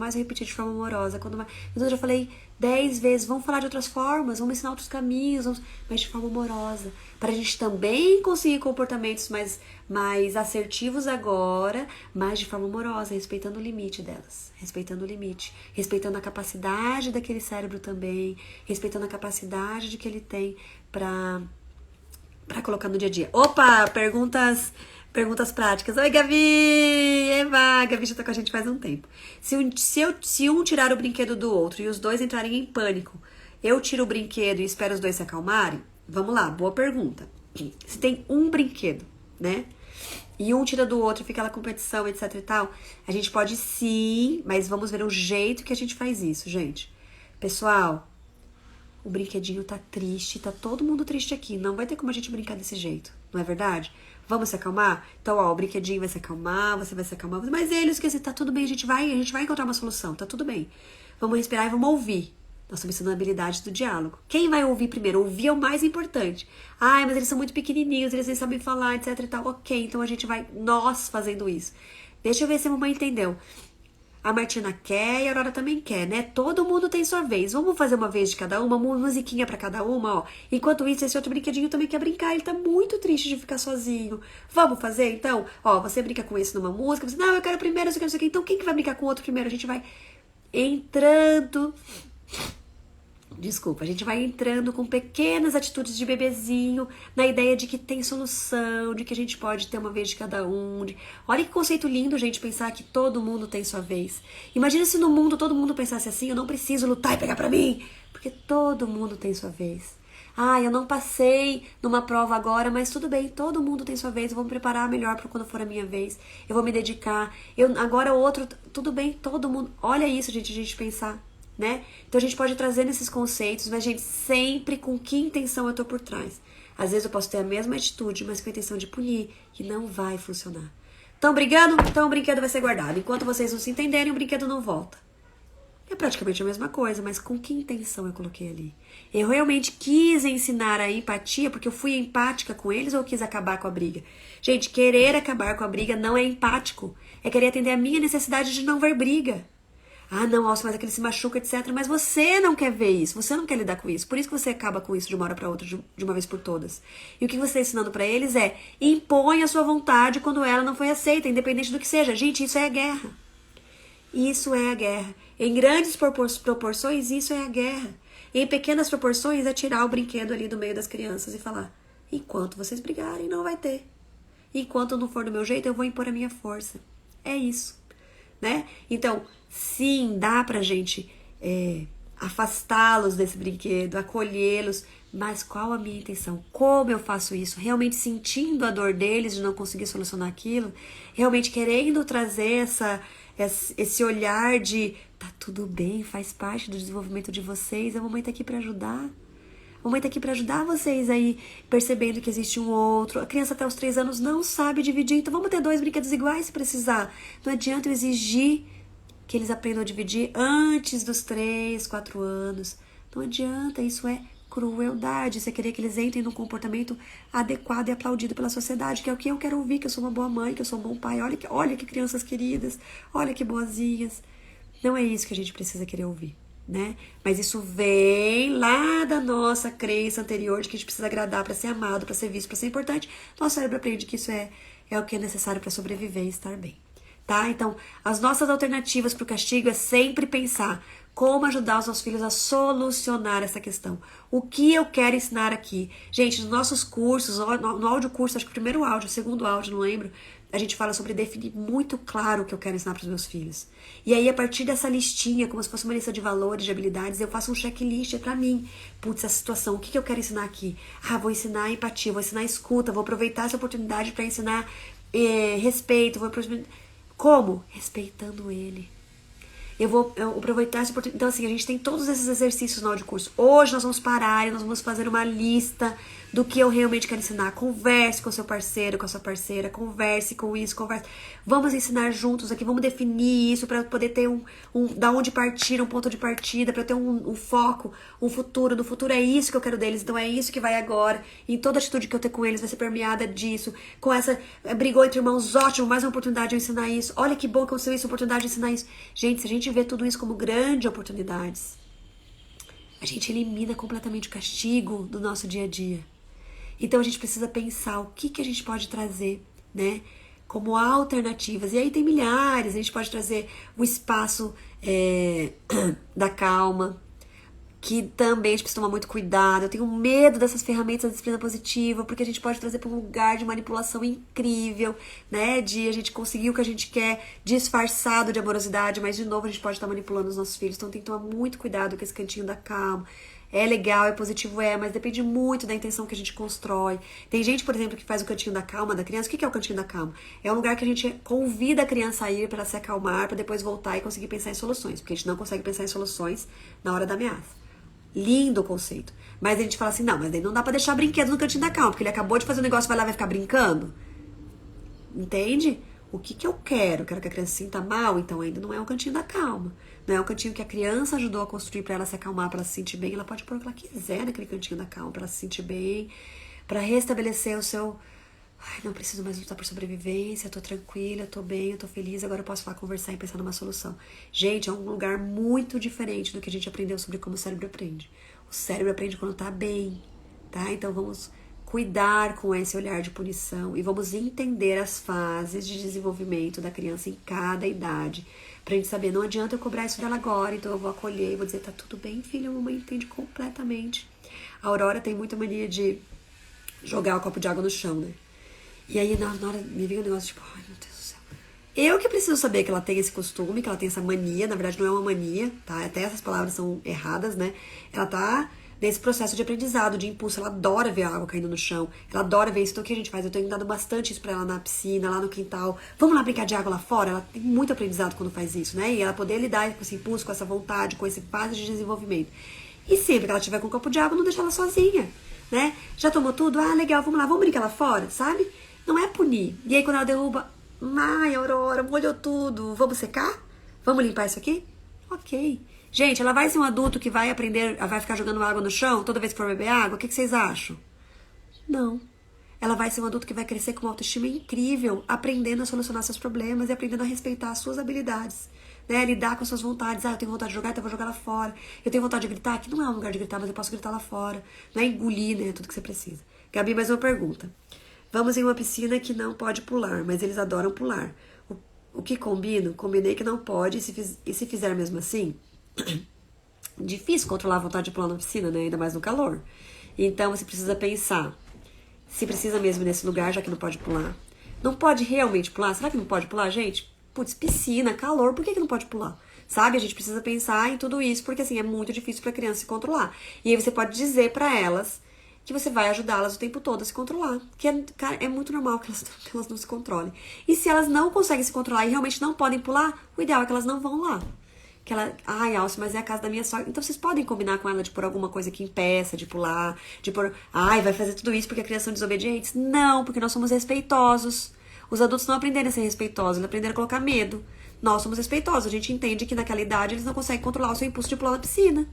eu já falei 10 vezes, vamos falar de outras formas, vamos ensinar outros caminhos, mas de forma amorosa. Para a gente também conseguir comportamentos mais assertivos agora, mas de forma amorosa, respeitando o limite delas. Respeitando a capacidade daquele cérebro também, respeitando a capacidade de que ele tem para colocar no dia a dia. Opa, perguntas Perguntas práticas. Oi, Gabi! Eva! A Gabi já tá com a gente faz um tempo. Se um tirar o brinquedo do outro e os dois entrarem em pânico, eu tiro o brinquedo e espero os dois se acalmarem? Vamos lá, boa pergunta. Se tem um brinquedo, né? E um tira do outro, fica aquela competição, etc e tal. A gente pode sim, mas vamos ver o jeito que a gente faz isso, gente. Pessoal, o brinquedinho tá triste, tá todo mundo triste aqui. Não vai ter como a gente brincar desse jeito, não é verdade? Vamos se acalmar? Então, ó, o brinquedinho vai se acalmar, você vai se acalmar. Mas ele esquece, tá tudo bem, a gente vai encontrar uma solução, tá tudo bem. Vamos respirar e vamos ouvir. Nós estamos ensinando a habilidade do diálogo. Quem vai ouvir primeiro? Ouvir é o mais importante. Ai, mas eles são muito pequenininhos, eles nem sabem falar, etc e tal. Ok, então a gente vai, nós fazendo isso. Deixa eu ver se a mamãe entendeu. A Martina quer e a Aurora também quer, né? Todo mundo tem sua vez. Vamos fazer uma vez de cada uma musiquinha pra cada uma, ó. Enquanto isso, esse outro brinquedinho também quer brincar. Ele tá muito triste de ficar sozinho. Vamos fazer, então? Ó, você brinca com esse numa música. Você, não, eu quero primeiro, eu quero isso aqui. Então, quem que vai brincar com o outro primeiro? A gente vai entrando... Desculpa, a gente vai entrando com pequenas atitudes de bebezinho, na ideia de que tem solução, de que a gente pode ter uma vez de cada um. Olha que conceito lindo, gente, pensar que todo mundo tem sua vez. Imagina se no mundo todo mundo pensasse assim, eu não preciso lutar e pegar pra mim, porque todo mundo tem sua vez. Ah, eu não passei numa prova agora, mas tudo bem, todo mundo tem sua vez, eu vou me preparar melhor para quando for a minha vez, eu vou me dedicar, agora o outro, tudo bem, todo mundo. Olha isso, gente, a gente pensar. Né? Então a gente pode trazer nesses conceitos, mas gente, sempre com que intenção eu tô por trás. Às vezes eu posso ter a mesma atitude, mas com a intenção de punir, que não vai funcionar. Estão brigando? Então o brinquedo vai ser guardado. Enquanto vocês não se entenderem, o brinquedo não volta. É praticamente a mesma coisa, mas com que intenção eu coloquei ali? Eu realmente quis ensinar a empatia porque eu fui empática com eles ou eu quis acabar com a briga? Gente, querer acabar com a briga não é empático. É querer atender a minha necessidade de não ver briga. Ah, não, Alcio, mas aquele se machuca, etc. Mas você não quer ver isso, você não quer lidar com isso. Por isso que você acaba com isso de uma hora para outra, de uma vez por todas. E o que você está ensinando para eles é: impõe a sua vontade quando ela não foi aceita, independente do que seja. Gente, isso é a guerra. Isso é a guerra. Em grandes proporções, isso é a guerra. Em pequenas proporções, é tirar o brinquedo ali do meio das crianças e falar: enquanto vocês brigarem, não vai ter. Enquanto não for do meu jeito, eu vou impor a minha força. É isso. Né? Então, sim, dá pra gente afastá-los desse brinquedo, acolhê-los, mas qual a minha intenção? Como eu faço isso? Realmente sentindo a dor deles de não conseguir solucionar aquilo? Realmente querendo trazer esse olhar de tá tudo bem, faz parte do desenvolvimento de vocês, a mamãe tá aqui pra ajudar. A mamãe tá aqui pra ajudar vocês aí, percebendo que existe um outro. A criança até os 3 anos não sabe dividir, então vamos ter 2 brinquedos iguais se precisar. Não adianta eu exigir que eles aprendam a dividir antes dos 3, 4 anos. Não adianta, isso é crueldade. Você querer que eles entrem num comportamento adequado e aplaudido pela sociedade, que é o que eu quero ouvir, que eu sou uma boa mãe, que eu sou um bom pai. Olha que crianças queridas, olha que boazinhas. Não é isso que a gente precisa querer ouvir. Né? Mas isso vem lá da nossa crença anterior de que a gente precisa agradar para ser amado, para ser visto, para ser importante. Nosso cérebro aprende que isso é o que é necessário para sobreviver e estar bem. Tá? Então, as nossas alternativas para o castigo é sempre pensar como ajudar os nossos filhos solucionar essa questão. O que eu quero ensinar aqui? Gente, nos nossos cursos, no áudio curso, acho que o primeiro áudio, o segundo áudio, não lembro, a gente fala sobre definir muito claro o que eu quero ensinar para os meus filhos. E aí, a partir dessa listinha, como se fosse uma lista de valores, de habilidades, eu faço um checklist para mim. Putz, essa situação, o que eu quero ensinar aqui? Ah, vou ensinar empatia, vou ensinar escuta, vou aproveitar essa oportunidade para ensinar respeito. Como? Respeitando ele. Eu vou aproveitar essa oportunidade. Então, assim, a gente tem todos esses exercícios no audiocurso. Hoje nós vamos parar e nós vamos fazer uma lista do que eu realmente quero ensinar. Converse com o seu parceiro, com a sua parceira. Converse com isso, converse. Vamos ensinar juntos aqui, vamos definir isso para poder ter da onde partir, um ponto de partida, para ter um foco, um futuro. No futuro é isso que eu quero deles, então é isso que vai agora. E toda atitude que eu ter com eles vai ser permeada disso. Com essa, brigou entre irmãos, ótimo, mais uma oportunidade de eu ensinar isso. Olha que bom que aconteceu isso, oportunidade de ensinar isso. Gente, se a gente vê tudo isso como grandes oportunidades, a gente elimina completamente o castigo do nosso dia a dia. Então a gente precisa pensar o que a gente pode trazer, né, como alternativas. E aí tem milhares, a gente pode trazer o espaço da calma, que também a gente precisa tomar muito cuidado. Eu tenho medo dessas ferramentas da disciplina positiva, porque a gente pode trazer para um lugar de manipulação incrível, né? De a gente conseguir o que a gente quer disfarçado de amorosidade, mas de novo a gente pode estar manipulando os nossos filhos. Então tem que tomar muito cuidado com esse cantinho da calma. É legal, é positivo, mas depende muito da intenção que a gente constrói. Tem gente, por exemplo, que faz o cantinho da calma da criança. O que é o cantinho da calma? É um lugar que a gente convida a criança a ir para se acalmar, para depois voltar e conseguir pensar em soluções. Porque a gente não consegue pensar em soluções na hora da ameaça. Lindo o conceito. Mas a gente fala assim, não, mas daí não dá pra deixar brinquedo no cantinho da calma, porque ele acabou de fazer um negócio, vai lá e vai ficar brincando. Entende? O que eu quero? Quero que a criança se sinta mal, então ainda não é um cantinho da calma. Não é um cantinho que a criança ajudou a construir pra ela se acalmar, pra ela se sentir bem. Ela pode pôr o que ela quiser naquele cantinho da calma, pra ela se sentir bem, pra restabelecer o seu... Ai, não preciso mais lutar por sobrevivência, eu tô tranquila, eu tô bem, eu tô feliz, agora eu posso falar, conversar e pensar numa solução. Gente, é um lugar muito diferente do que a gente aprendeu sobre como o cérebro aprende. O cérebro aprende quando tá bem, tá? Então vamos cuidar com esse olhar de punição e vamos entender as fases de desenvolvimento da criança em cada idade. Pra gente saber, não adianta eu cobrar isso dela agora, então eu vou acolher e vou dizer, tá tudo bem, filha, a mamãe entende completamente. A Aurora tem muita mania de jogar o copo de água no chão, né? E aí, na hora, me veio um negócio tipo, ai, meu Deus do céu. Eu que preciso saber que ela tem esse costume, que ela tem essa mania. Na verdade, não é uma mania, tá? Até essas palavras são erradas, né? Ela tá nesse processo de aprendizado, de impulso. Ela adora ver a água caindo no chão. Ela adora ver isso. Então, o que a gente faz? Eu tenho dado bastante isso pra ela na piscina, lá no quintal. Vamos lá brincar de água lá fora? Ela tem muito aprendizado quando faz isso, né? E ela poder lidar com esse impulso, com essa vontade, com esse fase de desenvolvimento. E sempre que ela tiver com um copo de água, não deixar ela sozinha, né? Já tomou tudo? Ah, legal, vamos lá, vamos brincar lá fora, sabe? Não é punir. E aí quando ela derruba, ai, Aurora, molhou tudo, vamos secar? Vamos limpar isso aqui? Ok. Gente, ela vai ser um adulto que vai aprender, vai ficar jogando água no chão toda vez que for beber água? O que vocês acham? Não. Ela vai ser um adulto que vai crescer com uma autoestima incrível, aprendendo a solucionar seus problemas e aprendendo a respeitar as suas habilidades. Né? Lidar com as suas vontades. Ah, eu tenho vontade de jogar, então eu vou jogar lá fora. Eu tenho vontade de gritar, aqui não é um lugar de gritar, mas eu posso gritar lá fora. Não é engolir, né? Tudo que você precisa. Gabi, mais uma pergunta. Vamos em uma piscina que não pode pular, mas eles adoram pular. O que combino? Combinei que não pode, e se fizer mesmo assim? Difícil controlar a vontade de pular na piscina, né? Ainda mais no calor. Então você precisa pensar se precisa mesmo nesse lugar, já que não pode pular. Não pode realmente pular? Será que não pode pular, gente? Putz, piscina, calor, por que não pode pular? Sabe? A gente precisa pensar em tudo isso, porque assim, é muito difícil pra criança se controlar. E aí você pode dizer pra elas que você vai ajudá-las o tempo todo a se controlar. Que é muito normal que elas não se controlem. E se elas não conseguem se controlar e realmente não podem pular, o ideal é que elas não vão lá. Que ela, ai, Alce, mas é a casa da minha sogra. Então vocês podem combinar com ela de pôr alguma coisa que impeça de pular, de pôr, ai, vai fazer tudo isso porque a criança são desobedientes? Não, porque nós somos respeitosos. Os adultos não aprenderam a ser respeitosos, eles aprenderam a colocar medo. Nós somos respeitosos, a gente entende que naquela idade eles não conseguem controlar o seu impulso de pular na piscina.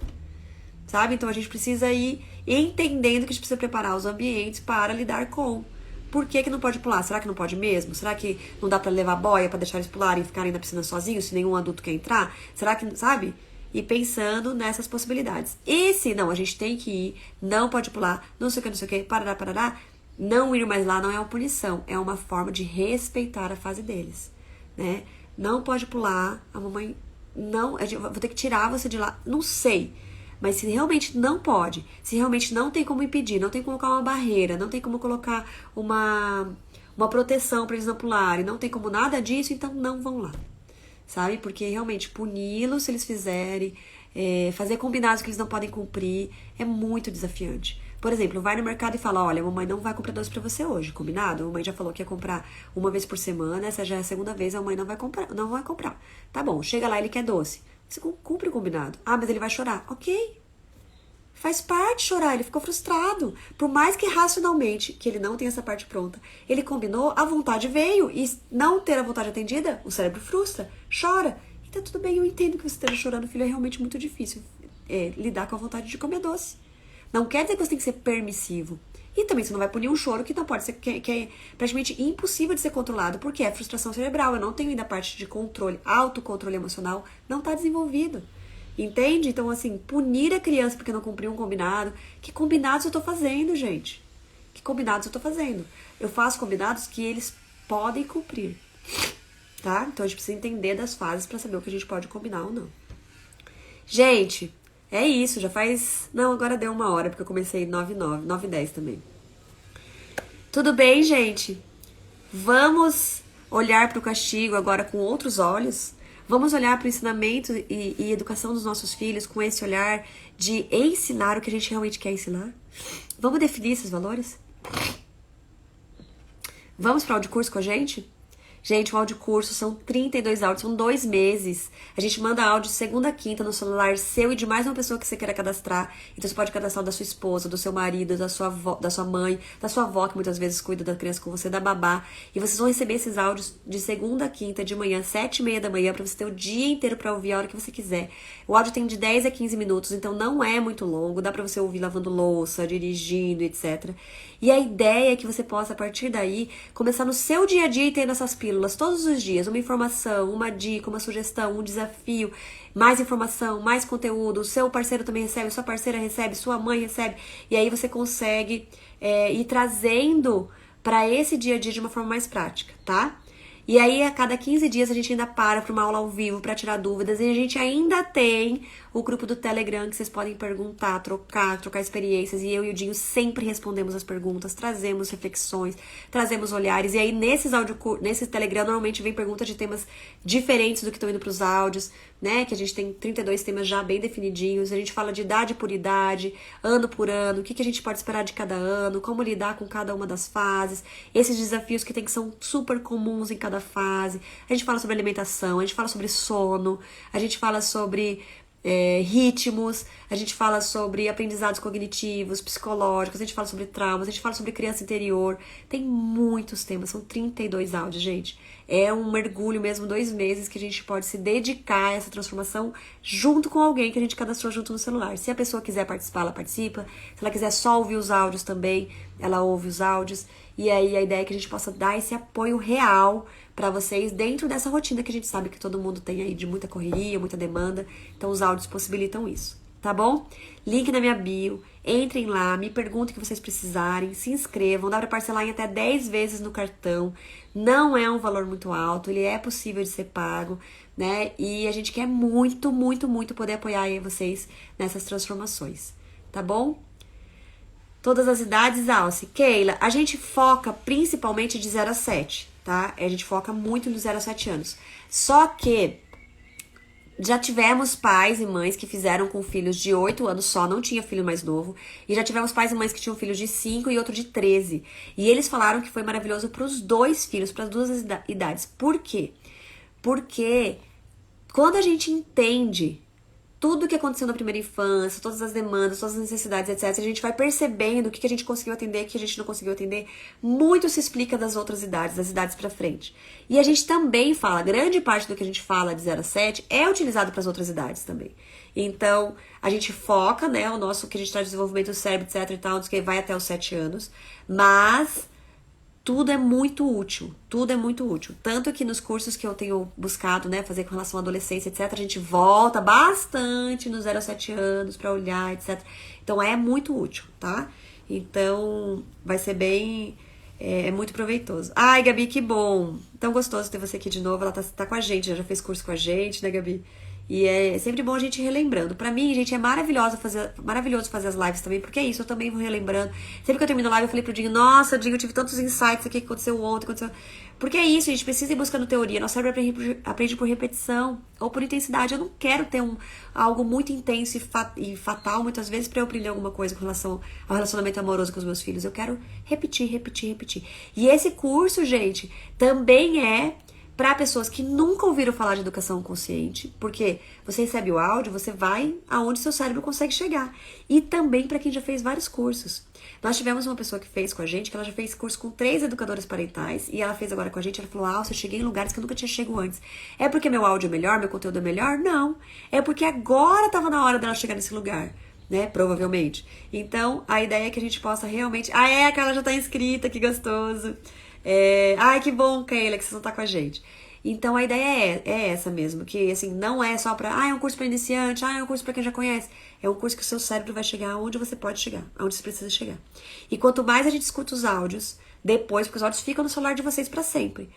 Sabe? Então a gente precisa ir entendendo que a gente precisa preparar os ambientes para lidar com. Por que não pode pular? Será que não pode mesmo? Será que não dá pra levar boia pra deixar eles pularem e ficarem na piscina sozinhos se nenhum adulto quer entrar? Será que, sabe? E pensando nessas possibilidades. E se não, a gente tem que ir, não pode pular, não sei o que, parará, parará. Não ir mais lá não é uma punição, é uma forma de respeitar a fase deles, né? Não pode pular, a mamãe não, eu vou ter que tirar você de lá, não sei. Mas se realmente não pode, se realmente não tem como impedir, não tem como colocar uma barreira, não tem como colocar uma proteção para eles não pularem, não tem como nada disso, então não vão lá, sabe? Porque realmente puni-los se eles fizerem, fazer combinados que eles não podem cumprir, é muito desafiante. Por exemplo, vai no mercado e fala, olha, a mamãe não vai comprar doce pra você hoje, combinado? A mamãe já falou que ia comprar uma vez por semana, essa já é a segunda vez, a mamãe não vai comprar. Tá bom, chega lá, ele quer doce. Você cumpre o combinado. Ah, mas ele vai chorar. Ok. Faz parte chorar, ele ficou frustrado. Por mais que racionalmente, que ele não tenha essa parte pronta, ele combinou, a vontade veio. E não ter a vontade atendida, o cérebro frustra, chora. E tá tudo bem, eu entendo que você esteja chorando, filho, é realmente muito difícil lidar com a vontade de comer doce. Não quer dizer que você tem que ser permissivo. E também você não vai punir um choro que não pode ser, que é praticamente impossível de ser controlado, porque é frustração cerebral. Eu não tenho ainda a parte de controle, autocontrole emocional, não está desenvolvido. Entende? Então, assim, punir a criança porque não cumpriu um combinado. Que combinados eu tô fazendo, gente? Que combinados eu tô fazendo? Eu faço combinados que eles podem cumprir. Tá? Então a gente precisa entender das fases para saber o que a gente pode combinar ou não. Gente, É isso, já faz... Não, agora deu 1 hora, porque eu comecei 9h09, 9h10 também. Tudo bem, gente? Vamos olhar para o castigo agora com outros olhos. Vamos olhar para o ensinamento e educação dos nossos filhos com esse olhar de ensinar o que a gente realmente quer ensinar. Vamos definir esses valores? Vamos para o audiocurso com a gente? Gente, o audiocurso são 32 áudios, são 2 meses. A gente manda áudio de segunda a quinta no celular seu e de mais uma pessoa que você queira cadastrar. Então você pode cadastrar o da sua esposa, do seu marido, da sua avó, da sua mãe, da sua avó, que muitas vezes cuida da criança com você, da babá. E vocês vão receber esses áudios de segunda a quinta, de manhã, 7h30 da manhã, pra você ter o dia inteiro pra ouvir a hora que você quiser. O áudio tem de 10 a 15 minutos, então não é muito longo. Dá pra você ouvir lavando louça, dirigindo, etc. E a ideia é que você possa, a partir daí, começar no seu dia a dia e tendo essas pílulas todos os dias. Uma informação, uma dica, uma sugestão, um desafio, mais informação, mais conteúdo. O seu parceiro também recebe, sua parceira recebe, sua mãe recebe. E aí você consegue ir trazendo para esse dia a dia de uma forma mais prática, tá? E aí, a cada 15 dias, a gente ainda para uma aula ao vivo para tirar dúvidas. E a gente ainda tem o grupo do Telegram, que vocês podem perguntar, trocar experiências. E eu e o Dinho sempre respondemos as perguntas, trazemos reflexões, trazemos olhares. E aí, nesse Telegram, normalmente vem perguntas de temas diferentes do que estão indo para os áudios, né? Que a gente tem 32 temas já bem definidinhos. A gente fala de idade por idade, ano por ano, o que a gente pode esperar de cada ano, como lidar com cada uma das fases, esses desafios que são super comuns em cada fase. A gente fala sobre alimentação, a gente fala sobre sono, a gente fala sobre ritmos, a gente fala sobre aprendizados cognitivos, psicológicos, a gente fala sobre traumas, a gente fala sobre criança interior. Tem muitos temas, são 32 áudios, gente. É um mergulho mesmo, 2 meses que a gente pode se dedicar a essa transformação junto com alguém que a gente cadastrou junto no celular. Se a pessoa quiser participar, ela participa. Se ela quiser só ouvir os áudios também, ela ouve os áudios. E aí a ideia é que a gente possa dar esse apoio real para vocês dentro dessa rotina que a gente sabe que todo mundo tem aí de muita correria, muita demanda. Então os áudios possibilitam isso, tá bom? Link na minha bio, entrem lá, me perguntem o que vocês precisarem, se inscrevam, dá para parcelar em até 10 vezes no cartão. Não é um valor muito alto, ele é possível de ser pago, né? E a gente quer muito, muito, muito poder apoiar aí vocês nessas transformações, tá bom? Todas as idades, Alce. Keila, a gente foca principalmente de 0 a 7, tá? A gente foca muito no 0 a 7 anos. Só que já tivemos pais e mães que fizeram com filhos de 8 anos só, não tinha filho mais novo. E já tivemos pais e mães que tinham filhos de 5 e outro de 13. E eles falaram que foi maravilhoso para os 2 filhos, para as 2 idades. Por quê? Porque quando a gente entende tudo o que aconteceu na primeira infância, todas as demandas, todas as necessidades, etc., a gente vai percebendo o que a gente conseguiu atender, o que a gente não conseguiu atender. Muito se explica das outras idades, das idades pra frente. E a gente também fala, grande parte do que a gente fala de 0 a 7 é utilizado para as outras idades também. Então, a gente foca, né, o nosso, que a gente traz desenvolvimento do cérebro, etc. e tal, que vai até os 7 anos, mas tudo é muito útil, tudo é muito útil. Tanto que nos cursos que eu tenho buscado, né, fazer com relação à adolescência, etc., a gente volta bastante nos 0 a 7 anos pra olhar, etc. Então é muito útil, tá? Então vai ser bem, é muito proveitoso. Ai, Gabi, que bom! Tão gostoso ter você aqui de novo, ela tá com a gente, já fez curso com a gente, né, Gabi? E é sempre bom a gente ir relembrando. Pra mim, gente, é maravilhoso fazer as lives também, porque é isso, eu também vou relembrando. Sempre que eu termino a live, eu falei pro Dinho, nossa, Dinho, eu tive tantos insights aqui que aconteceu ontem, Porque é isso, a gente precisa ir buscando teoria. Nosso cérebro aprende por repetição ou por intensidade. Eu não quero ter algo muito intenso e fatal, muitas vezes, pra eu aprender alguma coisa com relação ao relacionamento amoroso com os meus filhos. Eu quero repetir, repetir, repetir. E esse curso, gente, também é para pessoas que nunca ouviram falar de educação consciente, porque você recebe o áudio, você vai aonde seu cérebro consegue chegar. E também para quem já fez vários cursos. Nós tivemos uma pessoa que fez com a gente, que ela já fez curso com 3 educadoras parentais, e ela fez agora com a gente, ela falou, eu cheguei em lugares que eu nunca tinha chegado antes. É porque meu áudio é melhor, meu conteúdo é melhor? Não. É porque agora estava na hora dela chegar nesse lugar, né? Provavelmente. Então, a ideia é que a gente possa realmente... a Carla já tá inscrita, que gostoso. Ai, que bom, Keila, que vocês vão estar com a gente. Então a ideia é essa mesmo, que assim, não é só pra, é um curso pra iniciante, é um curso pra quem já conhece. É um curso que o seu cérebro vai chegar aonde você pode chegar, aonde você precisa chegar. E quanto mais a gente escuta os áudios, depois, porque os áudios ficam no celular de vocês pra sempre,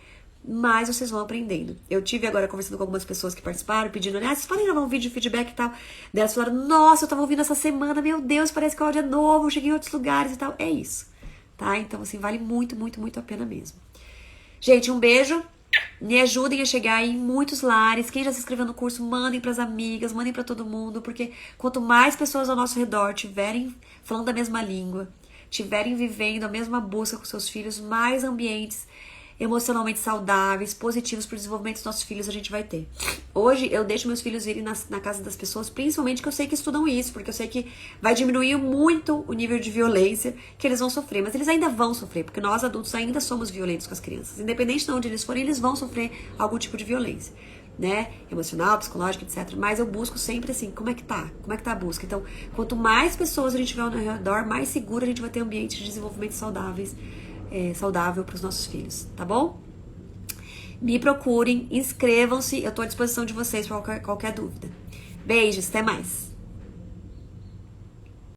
mais vocês vão aprendendo. Eu tive agora conversando com algumas pessoas que participaram, pedindo, vocês podem gravar um vídeo de feedback e tal. Daí elas falaram, nossa, eu tava ouvindo essa semana, meu Deus, parece que o áudio é novo, eu cheguei em outros lugares e tal. É isso, tá? Então, assim, vale muito, muito, muito a pena mesmo. Gente, um beijo. Me ajudem a chegar em muitos lares. Quem já se inscreveu no curso, mandem pras amigas, mandem pra todo mundo, porque quanto mais pessoas ao nosso redor tiverem falando a mesma língua, tiverem vivendo a mesma busca com seus filhos, mais ambientes emocionalmente saudáveis, positivos para o desenvolvimento dos nossos filhos a gente vai ter. Hoje eu deixo meus filhos irem na casa das pessoas, principalmente que eu sei que estudam isso, porque eu sei que vai diminuir muito o nível de violência que eles vão sofrer, mas eles ainda vão sofrer, porque nós adultos ainda somos violentos com as crianças. Independente de onde eles forem, eles vão sofrer algum tipo de violência, né? Emocional, psicológica, etc. Mas eu busco sempre assim, como é que tá? Como é que tá a busca? Então, quanto mais pessoas a gente tiver ao redor, mais seguro a gente vai ter ambientes de desenvolvimento saudável para os nossos filhos, tá bom? Me procurem, inscrevam-se, eu tô à disposição de vocês para qualquer dúvida. Beijos, até mais!